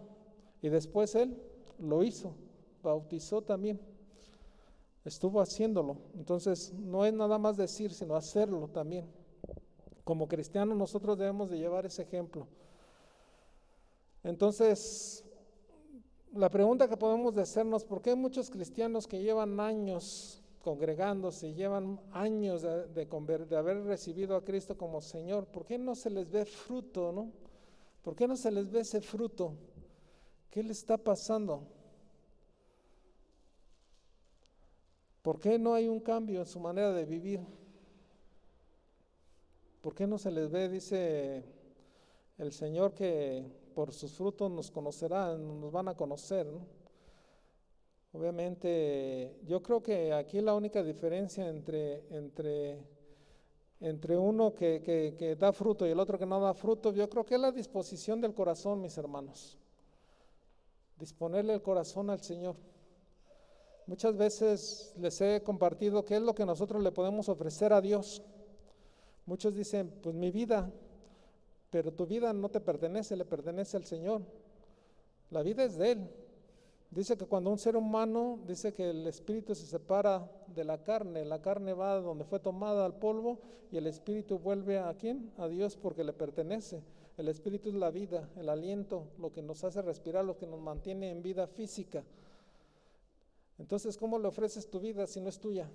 Y después él lo hizo, bautizó también. Estuvo haciéndolo. Entonces no es nada más decir, sino hacerlo también. Como cristianos nosotros debemos de llevar ese ejemplo. Entonces, la pregunta que podemos hacernos, ¿por qué hay muchos cristianos que llevan años congregándose, llevan años de haber recibido a Cristo como Señor? ¿Por qué no se les ve fruto, no? ¿Por qué no se les ve ese fruto? ¿Qué le está pasando? ¿Por qué no hay un cambio en su manera de vivir? ¿Por qué no se les ve? Dice el Señor que por sus frutos nos conocerán, nos van a conocer, ¿no? Obviamente, yo creo que aquí la única diferencia entre uno que da fruto y el otro que no da fruto, yo creo que es la disposición del corazón, mis hermanos. Disponerle el corazón al Señor. Muchas veces les he compartido qué es lo que nosotros le podemos ofrecer a Dios. Muchos dicen, pues mi vida, pero tu vida no te pertenece, le pertenece al Señor. La vida es de Él. Dice que cuando un ser humano, dice que el espíritu se separa de la carne va donde fue tomada al polvo y el espíritu vuelve ¿a quién? A Dios, porque le pertenece. El espíritu es la vida, el aliento, lo que nos hace respirar, lo que nos mantiene en vida física. Entonces, ¿cómo le ofreces tu vida si no es tuya?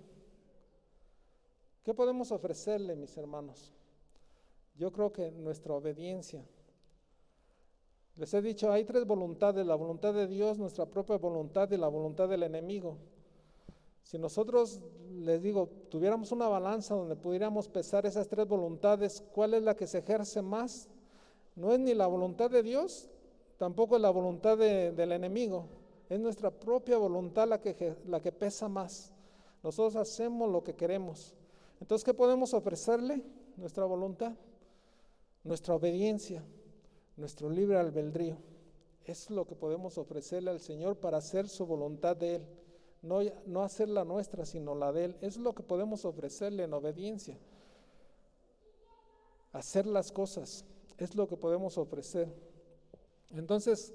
¿Qué podemos ofrecerle, mis hermanos? Yo creo que nuestra obediencia. Les he dicho, hay tres voluntades, la voluntad de Dios, nuestra propia voluntad y la voluntad del enemigo. Si nosotros, les digo, tuviéramos una balanza donde pudiéramos pesar esas tres voluntades, ¿cuál es la que se ejerce más? No es ni la voluntad de Dios, tampoco es la voluntad del enemigo. Es nuestra propia voluntad la que pesa más. Nosotros hacemos lo que queremos. Entonces, ¿qué podemos ofrecerle? Nuestra voluntad, nuestra obediencia, nuestro libre albedrío. Es lo que podemos ofrecerle al Señor para hacer su voluntad de Él. No hacer la nuestra, sino la de Él. Es lo que podemos ofrecerle en obediencia. Hacer las cosas es lo que podemos ofrecer. Entonces,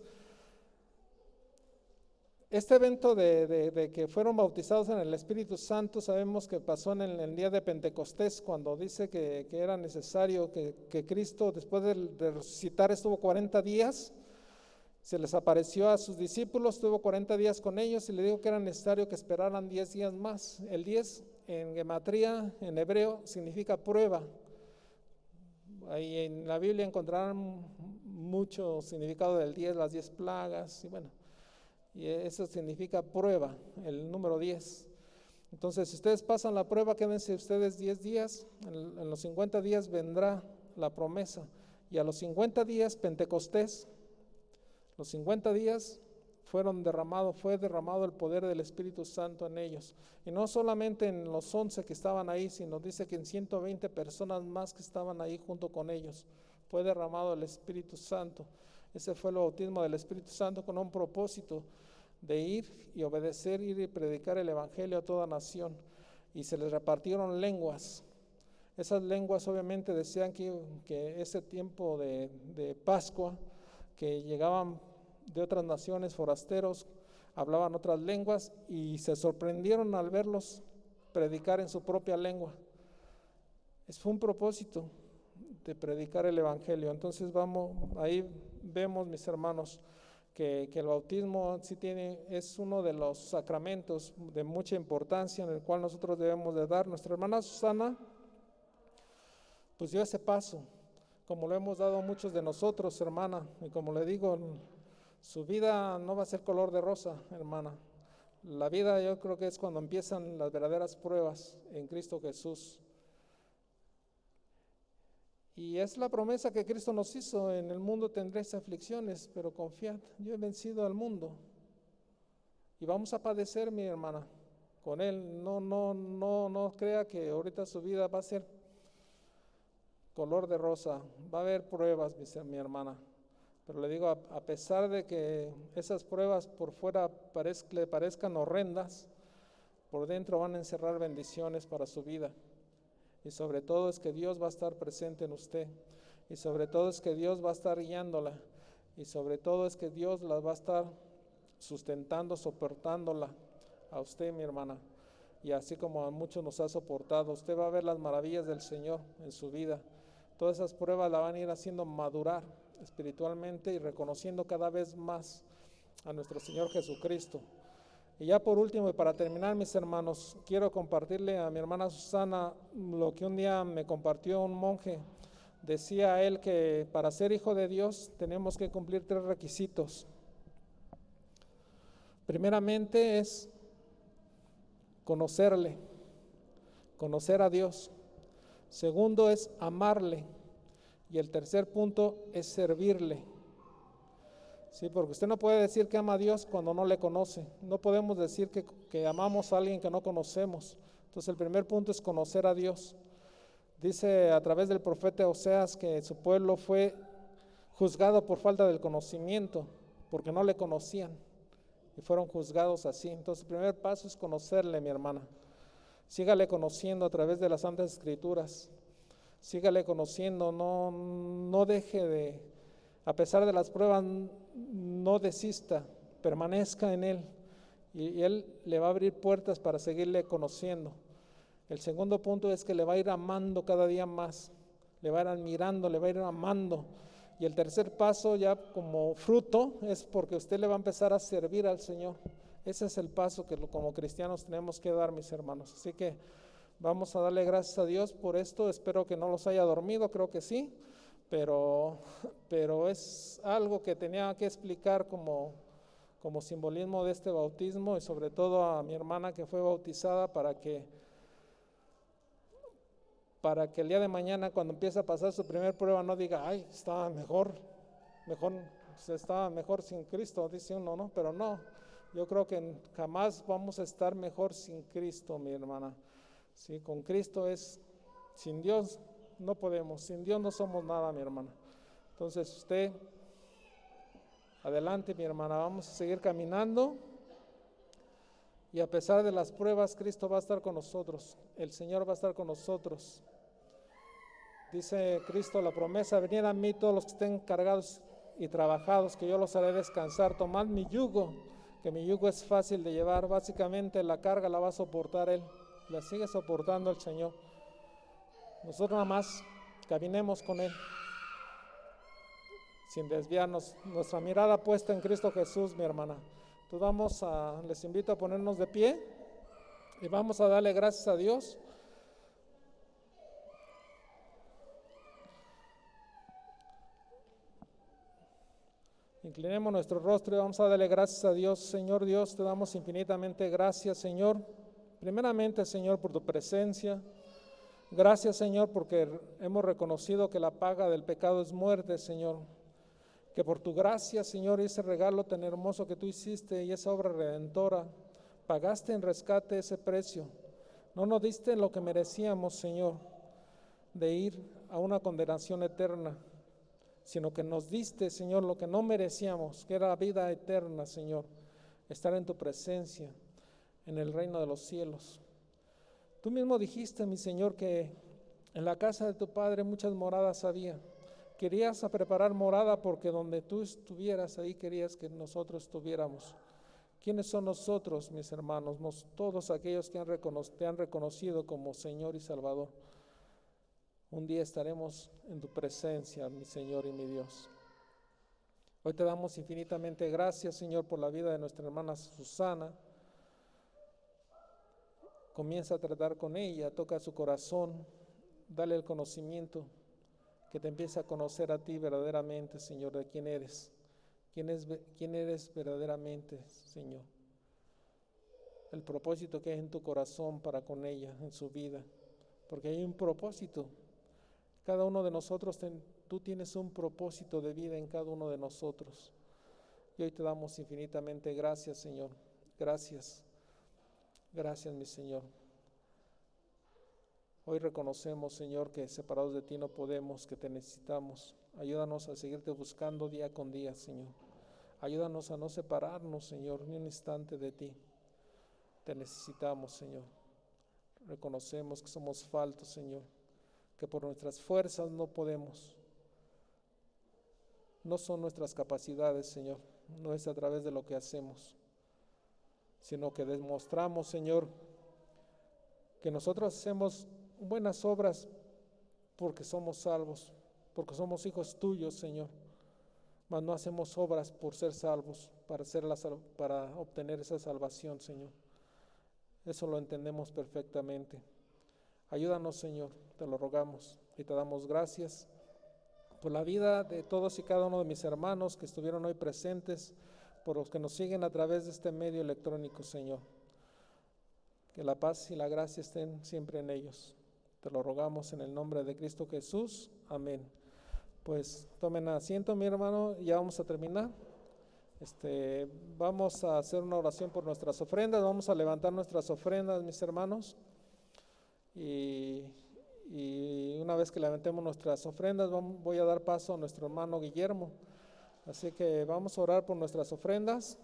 este evento de que fueron bautizados en el Espíritu Santo, sabemos que pasó en el día de Pentecostés, cuando dice que era necesario que Cristo, después de resucitar, estuvo 40 días, se les apareció a sus discípulos, estuvo 40 días con ellos y le dijo que era necesario que esperaran 10 días más. El 10 en gematría, en hebreo, significa prueba. Ahí en la Biblia encontrarán mucho significado del 10, las 10 plagas, y bueno, y eso significa prueba, el número 10. Entonces, si ustedes pasan la prueba, quédense ustedes 10 días, en los 50 días vendrá la promesa, y a los 50 días, Pentecostés, los 50 días fue derramado el poder del Espíritu Santo en ellos. Y no solamente en los 11 que estaban ahí, sino dice que en 120 personas más que estaban ahí junto con ellos, fue derramado el Espíritu Santo. Ese fue el bautismo del Espíritu Santo con un propósito de ir y obedecer, ir y predicar el Evangelio a toda nación. Y se les repartieron lenguas. Esas lenguas obviamente decían que ese tiempo de Pascua, que llegaban de otras naciones, forasteros, hablaban otras lenguas y se sorprendieron al verlos predicar en su propia lengua. Fue un propósito de predicar el Evangelio. Entonces ahí vemos, mis hermanos, que el bautismo sí es uno de los sacramentos de mucha importancia en el cual nosotros debemos de dar. Nuestra hermana Susana pues dio ese paso, como lo hemos dado muchos de nosotros, hermana, y como le digo, su vida no va a ser color de rosa, hermana. La vida, yo creo que es cuando empiezan las verdaderas pruebas en Cristo Jesús. Y es la promesa que Cristo nos hizo: en el mundo tendréis aflicciones, pero confiad, yo he vencido al mundo. Y vamos a padecer, mi hermana, con Él. No crea que ahorita su vida va a ser color de rosa. Va a haber pruebas, mi hermana. Pero le digo, a pesar de que esas pruebas por fuera le parezcan horrendas, por dentro van a encerrar bendiciones para su vida. Y sobre todo es que Dios va a estar presente en usted. Y sobre todo es que Dios va a estar guiándola. Y sobre todo es que Dios la va a estar sustentando, soportándola a usted, mi hermana. Y así como a muchos nos ha soportado, usted va a ver las maravillas del Señor en su vida. Todas esas pruebas la van a ir haciendo madurar espiritualmente y reconociendo cada vez más a nuestro Señor Jesucristo. Y ya por último, y para terminar, mis hermanos, quiero compartirle a mi hermana Susana lo que un día me compartió un monje. Decía él que para ser hijo de Dios tenemos que cumplir 3 requisitos. Primeramente es conocerle, conocer a Dios. Segundo es amarle. Y el tercer punto es servirle. Sí, porque usted no puede decir que ama a Dios cuando no le conoce. No podemos decir que amamos a alguien que no conocemos. Entonces el primer punto es conocer a Dios. Dice a través del profeta Oseas que su pueblo fue juzgado por falta del conocimiento, porque no le conocían y fueron juzgados así. Entonces el primer paso es conocerle, mi hermana. Sígale conociendo a través de las Santas Escrituras. Sígale conociendo, no deje de, a pesar de las pruebas, no desista, permanezca en Él y Él le va a abrir puertas para seguirle conociendo. El segundo punto es que le va a ir amando cada día más, le va a ir admirando, le va a ir amando. Y el tercer paso, ya como fruto, es porque usted le va a empezar a servir al Señor. Ese es el paso que como cristianos tenemos que dar, mis hermanos. Así que vamos a darle gracias a Dios por esto. Espero que no los haya dormido, creo que sí, pero es algo que tenía que explicar como simbolismo de este bautismo, y sobre todo a mi hermana que fue bautizada, para que el día de mañana, cuando empiece a pasar su primer prueba, no diga, ay, estaba mejor sin Cristo, dice uno, ¿no? Pero no, yo creo que jamás vamos a estar mejor sin Cristo, mi hermana. Sí, con Cristo sin Dios no podemos, sin Dios no somos nada, mi hermana. Entonces usted, adelante, mi hermana, vamos a seguir caminando. Y a pesar de las pruebas, Cristo va a estar con nosotros, el Señor va a estar con nosotros. Dice Cristo la promesa: venid a mí todos los que estén cargados y trabajados, que yo los haré descansar. Tomad mi yugo, que mi yugo es fácil de llevar. Básicamente la carga la va a soportar Él, la sigue soportando el Señor. Nosotros nada más caminemos con Él, sin desviarnos, nuestra mirada puesta en Cristo Jesús, mi hermana. Entonces les invito a ponernos de pie y vamos a darle gracias a Dios. Inclinemos nuestro rostro y vamos a darle gracias a Dios. Señor Dios, te damos infinitamente gracias, Señor. Primeramente, Señor, por tu presencia. Gracias, Señor, porque hemos reconocido que la paga del pecado es muerte, Señor. que por tu gracia, Señor, y ese regalo tan hermoso que tú hiciste y esa obra redentora, pagaste en rescate ese precio. No nos diste lo que merecíamos, Señor, de ir a una condenación eterna, sino que nos diste, Señor, lo que no merecíamos, que era vida eterna, Señor, estar en tu presencia, en el reino de los cielos. Tú mismo dijiste, mi Señor, que en la casa de tu Padre muchas moradas había. Querías preparar morada porque donde tú estuvieras, ahí querías que nosotros estuviéramos. ¿Quiénes son nosotros, mis hermanos? Todos aquellos que te han reconocido como Señor y Salvador. Un día estaremos en tu presencia, mi Señor y mi Dios. Hoy te damos infinitamente gracias, Señor, por la vida de nuestra hermana Susana. Comienza a tratar con ella, toca su corazón, dale el conocimiento, que te empiece a conocer a ti verdaderamente, Señor, de quién eres. ¿Quién eres verdaderamente, Señor? El propósito que hay en tu corazón para con ella, en su vida, porque hay un propósito. Cada uno de nosotros, tú tienes un propósito de vida en cada uno de nosotros. Y hoy te damos infinitamente gracias, Señor. Gracias. Gracias, mi Señor. Hoy reconocemos, Señor, que separados de ti no podemos, que te necesitamos. Ayúdanos a seguirte buscando día con día, Señor. Ayúdanos a no separarnos, Señor, ni un instante de ti. Te necesitamos, Señor. Reconocemos que somos faltos, Señor, que por nuestras fuerzas no podemos. No son nuestras capacidades, Señor, no es a través de lo que hacemos, sino que demostramos, Señor, que nosotros hacemos buenas obras porque somos salvos, porque somos hijos tuyos, Señor, mas no hacemos obras por ser salvos, para obtener esa salvación, Señor. Eso lo entendemos perfectamente. Ayúdanos, Señor, te lo rogamos y te damos gracias por la vida de todos y cada uno de mis hermanos que estuvieron hoy presentes, por los que nos siguen a través de este medio electrónico, Señor. Que la paz y la gracia estén siempre en ellos. Te lo rogamos en el nombre de Cristo Jesús. Amén. Pues tomen asiento, mi hermano, y ya vamos a terminar. Vamos a hacer una oración por nuestras ofrendas. Vamos a levantar nuestras ofrendas, mis hermanos. Y una vez que levantemos nuestras ofrendas, voy a dar paso a nuestro hermano Guillermo. Así que vamos a orar por nuestras ofrendas.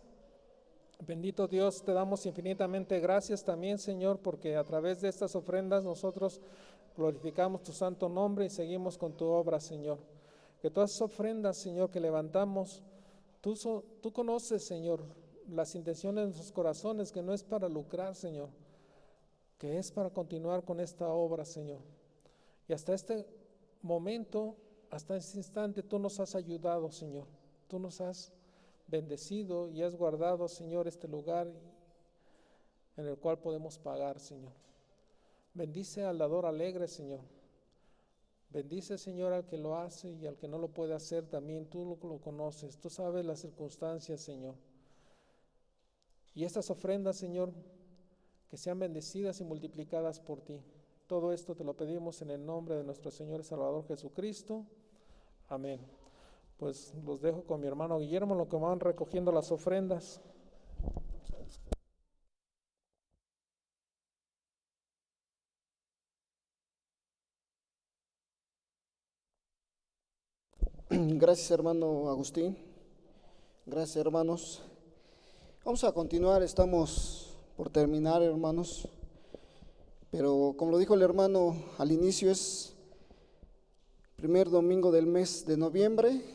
Bendito Dios, te damos infinitamente gracias también, Señor, porque a través de estas ofrendas nosotros glorificamos tu santo nombre y seguimos con tu obra, Señor. Que todas esas ofrendas, Señor, que levantamos, tú conoces, Señor, las intenciones de nuestros corazones, que no es para lucrar, Señor, que es para continuar con esta obra, Señor. Y hasta este momento, hasta este instante, tú nos has ayudado, Señor. Tú nos has bendecido y has guardado, Señor, este lugar en el cual podemos pagar, Señor. Bendice al dador alegre, Señor. Bendice, Señor, al que lo hace y al que no lo puede hacer también. Tú lo conoces, tú sabes las circunstancias, Señor. Y estas ofrendas, Señor, que sean bendecidas y multiplicadas por ti. Todo esto te lo pedimos en el nombre de nuestro Señor y Salvador Jesucristo. Amén. Pues los dejo con mi hermano Guillermo, lo que van recogiendo las ofrendas. Gracias, hermano Agustín. Gracias, hermanos. Vamos a continuar, estamos por terminar, hermanos. Pero como lo dijo el hermano al inicio, es primer domingo del mes de noviembre.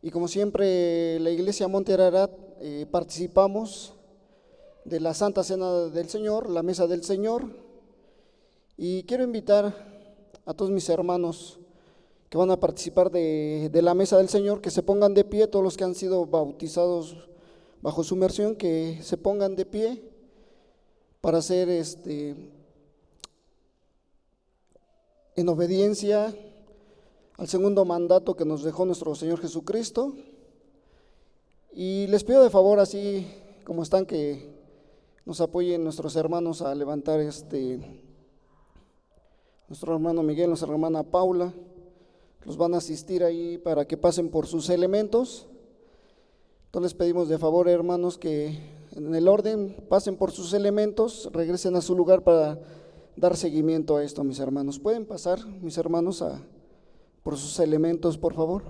Y como siempre, la Iglesia Monte Ararat participamos de la Santa Cena del Señor, la Mesa del Señor. Y quiero invitar a todos mis hermanos que van a participar de la Mesa del Señor, que se pongan de pie, todos los que han sido bautizados bajo su inmersión, que se pongan de pie para hacer en obediencia al segundo mandato que nos dejó nuestro Señor Jesucristo. Y les pido de favor, así como están, que nos apoyen nuestros hermanos a levantar nuestro hermano Miguel, nuestra hermana Paula, los van a asistir ahí para que pasen por sus elementos. Entonces les pedimos de favor, hermanos, que en el orden pasen por sus elementos, regresen a su lugar para dar seguimiento a esto, mis hermanos. ¿Pueden pasar, mis hermanos, por sus elementos, por favor?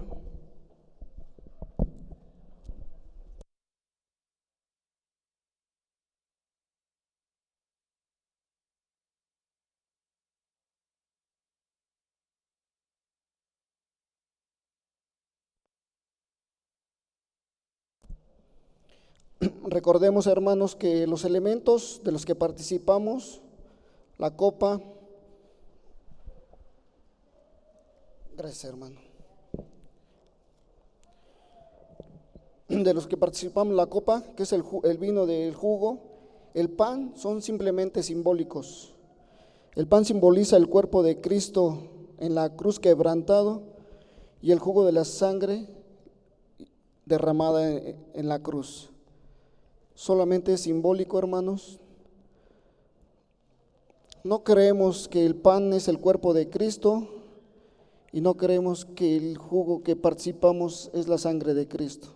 Recordemos, hermanos, que los elementos de los que participamos, la copa, gracias, hermano, de los que participamos la copa, que es el vino del jugo, el pan, son simplemente simbólicos. El pan simboliza el cuerpo de Cristo en la cruz quebrantado y el jugo de la sangre derramada en la cruz. Solamente es simbólico, hermanos. No creemos que el pan es el cuerpo de Cristo y no creemos que el jugo que participamos es la sangre de Cristo.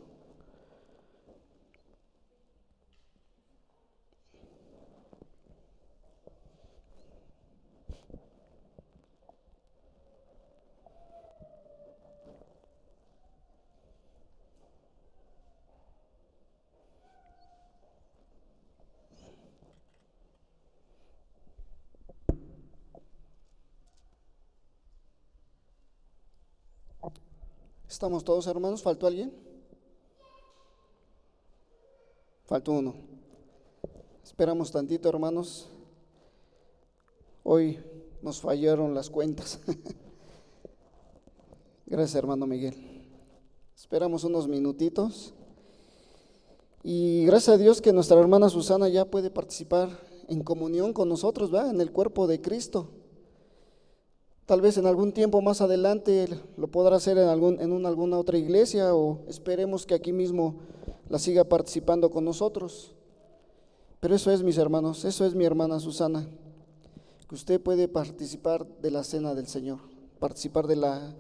¿Estamos todos, hermanos? ¿Faltó alguien? Faltó uno. Esperamos tantito, hermanos. Hoy nos fallaron las cuentas. Gracias, hermano Miguel. Esperamos unos minutitos. Y gracias a Dios que nuestra hermana Susana ya puede participar en comunión con nosotros, ¿verdad? En el cuerpo de Cristo. Tal vez en algún tiempo más adelante lo podrá hacer en alguna otra iglesia, o esperemos que aquí mismo la siga participando con nosotros. Pero eso es, mis hermanos, eso es mi hermana Susana, que usted puede participar de la cena del Señor, participar de la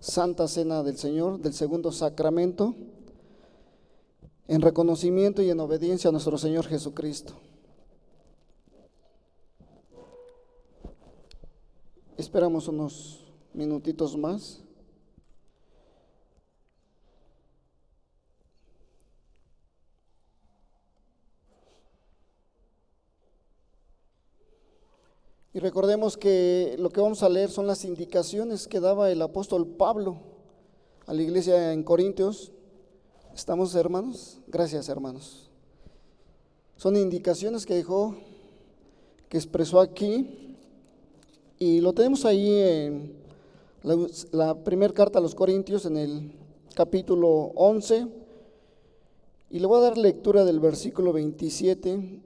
Santa Cena del Señor, del segundo sacramento, en reconocimiento y en obediencia a nuestro Señor Jesucristo. Esperamos unos minutitos más. Y recordemos que lo que vamos a leer son las indicaciones que daba el apóstol Pablo a la iglesia en Corintios. ¿Estamos, hermanos? Gracias, hermanos. Son indicaciones que dejó, que expresó aquí. Y lo tenemos ahí en la primera carta a los Corintios, en el capítulo 11, y le voy a dar lectura del versículo 27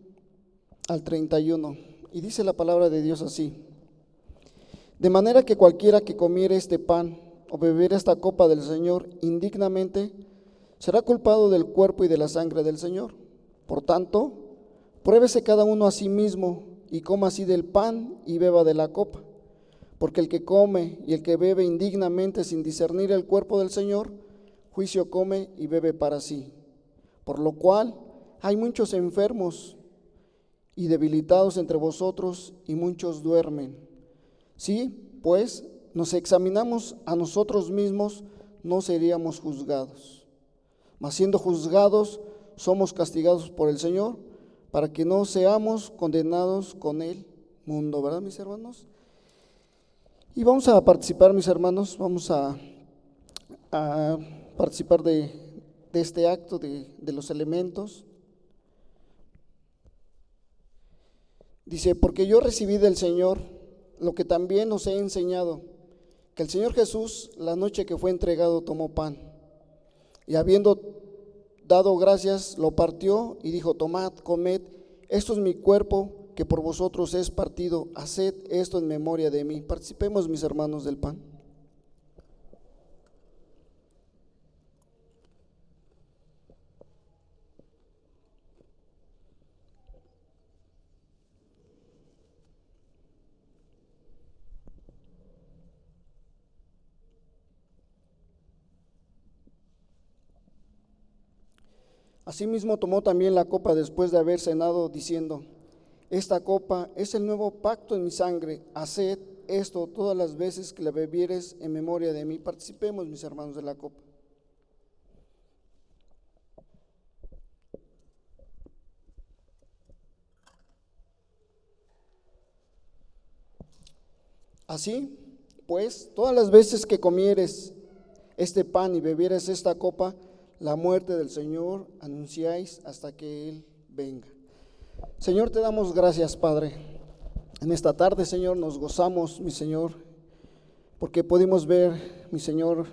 al 31, y dice la palabra de Dios así: de manera que cualquiera que comiere este pan o bebiere esta copa del Señor indignamente, será culpado del cuerpo y de la sangre del Señor. Por tanto, pruébese cada uno a sí mismo, y coma así del pan y beba de la copa. Porque el que come y el que bebe indignamente sin discernir el cuerpo del Señor, juicio come y bebe para sí. Por lo cual hay muchos enfermos y debilitados entre vosotros, y muchos duermen. Si, pues, nos examinamos a nosotros mismos, no seríamos juzgados. Mas siendo juzgados, somos castigados por el Señor, para que no seamos condenados con el mundo, ¿verdad, mis hermanos? Y vamos a participar, mis hermanos, vamos a participar de este acto de los elementos. Dice: porque yo recibí del Señor lo que también os he enseñado, que el Señor Jesús, la noche que fue entregado, tomó pan, y habiendo dado gracias, lo partió y dijo: tomad, comed, esto es mi cuerpo, que por vosotros es partido, haced esto en memoria de mí. Participemos, mis hermanos, del pan. Asimismo tomó también la copa después de haber cenado, diciendo: esta copa es el nuevo pacto en mi sangre, haced esto todas las veces que la bebieres en memoria de mí. Participemos, mis hermanos, de la copa. Así pues, todas las veces que comieres este pan y bebieres esta copa, la muerte del Señor anunciáis hasta que Él venga. Señor, te damos gracias, Padre. En esta tarde, Señor, nos gozamos, mi Señor, porque pudimos ver, mi Señor,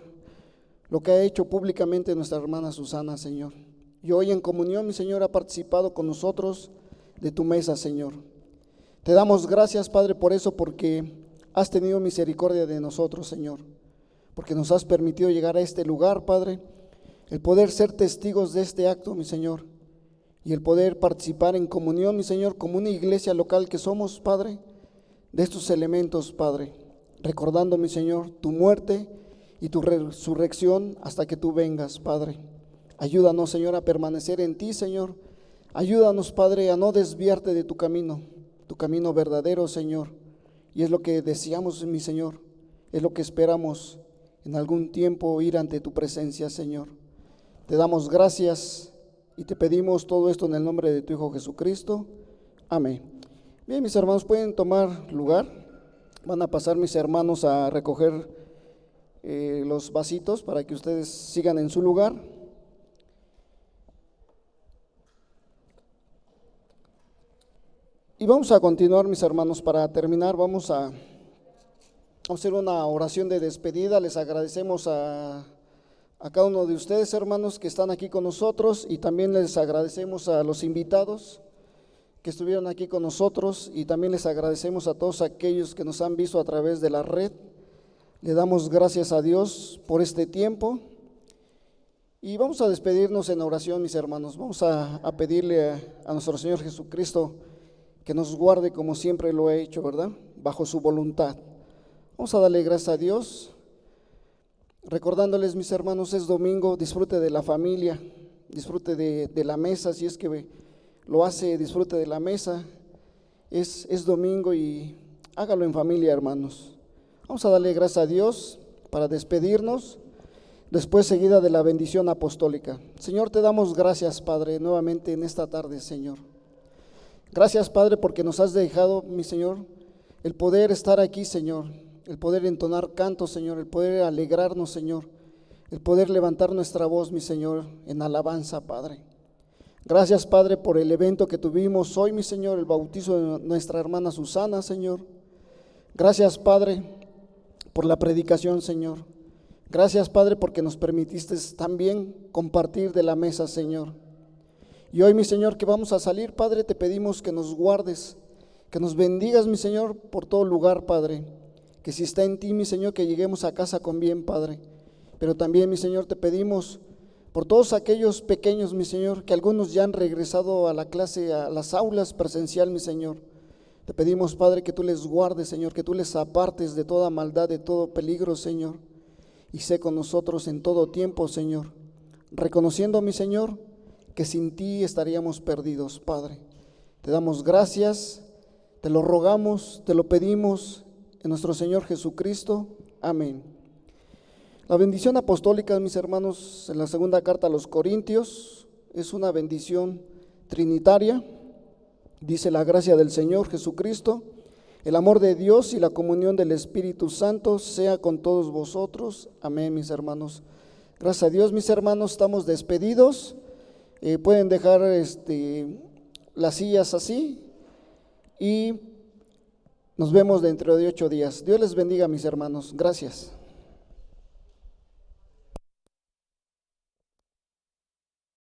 lo que ha hecho públicamente nuestra hermana Susana, Señor. Y hoy en comunión, mi Señor, ha participado con nosotros de tu mesa, Señor. Te damos gracias, Padre, por eso, porque has tenido misericordia de nosotros, Señor, porque nos has permitido llegar a este lugar, Padre, el poder ser testigos de este acto, mi Señor, y el poder participar en comunión, mi Señor, como una iglesia local que somos, Padre, de estos elementos, Padre, recordando, mi Señor, tu muerte y tu resurrección hasta que tú vengas, Padre. Ayúdanos, Señor, a permanecer en ti, Señor. Ayúdanos, Padre, a no desviarte de tu camino verdadero, Señor. Y es lo que deseamos, mi Señor, es lo que esperamos en algún tiempo ir ante tu presencia, Señor. Te damos gracias y te pedimos todo esto en el nombre de tu Hijo Jesucristo. Amén. Bien, mis hermanos, pueden tomar lugar. Van a pasar mis hermanos a recoger los vasitos para que ustedes sigan en su lugar. Y vamos a continuar, mis hermanos. Para terminar, vamos a hacer una oración de despedida. Les agradecemos a cada uno de ustedes, hermanos, que están aquí con nosotros, y también les agradecemos a los invitados que estuvieron aquí con nosotros, y también les agradecemos a todos aquellos que nos han visto a través de la red. Le damos gracias a Dios por este tiempo y vamos a despedirnos en oración, mis hermanos. Vamos a pedirle a nuestro Señor Jesucristo que nos guarde como siempre lo ha hecho, ¿verdad? Bajo su voluntad. Vamos a darle gracias a Dios. Recordándoles, mis hermanos, es domingo, disfrute de la familia, disfrute de la mesa, si es que lo hace, disfrute de la mesa. Es domingo y hágalo en familia, hermanos. Vamos a darle gracias a Dios para despedirnos, después seguida de la bendición apostólica. Señor, te damos gracias, Padre, nuevamente en esta tarde, Señor. Gracias, Padre, porque nos has dejado, mi Señor, el poder estar aquí, Señor, el poder entonar cantos, Señor, el poder alegrarnos, Señor, el poder levantar nuestra voz, mi Señor, en alabanza, Padre. Gracias, Padre, por el evento que tuvimos hoy, mi Señor, el bautizo de nuestra hermana Susana, Señor. Gracias, Padre, por la predicación, Señor. Gracias, Padre, porque nos permitiste también compartir de la mesa, Señor. Y hoy, mi Señor, que vamos a salir, Padre, te pedimos que nos guardes, que nos bendigas, mi Señor, por todo lugar, Padre. Que si está en ti, mi Señor, que lleguemos a casa con bien, Padre. Pero también, mi Señor, te pedimos por todos aquellos pequeños, mi Señor, que algunos ya han regresado a la clase, a las aulas presencial, mi Señor. Te pedimos, Padre, que tú les guardes, Señor, que tú les apartes de toda maldad, de todo peligro, Señor. Y sé con nosotros en todo tiempo, Señor. Reconociendo, mi Señor, que sin ti estaríamos perdidos, Padre. Te damos gracias, te lo rogamos, te lo pedimos en nuestro Señor Jesucristo. Amén. La bendición apostólica, mis hermanos, en la segunda carta a los Corintios, es una bendición trinitaria. Dice: la gracia del Señor Jesucristo, el amor de Dios y la comunión del Espíritu Santo sea con todos vosotros. Amén, mis hermanos. Gracias a Dios, mis hermanos, estamos despedidos. Pueden dejar las sillas así y nos vemos dentro de 8 días. Dios les bendiga, mis hermanos. Gracias.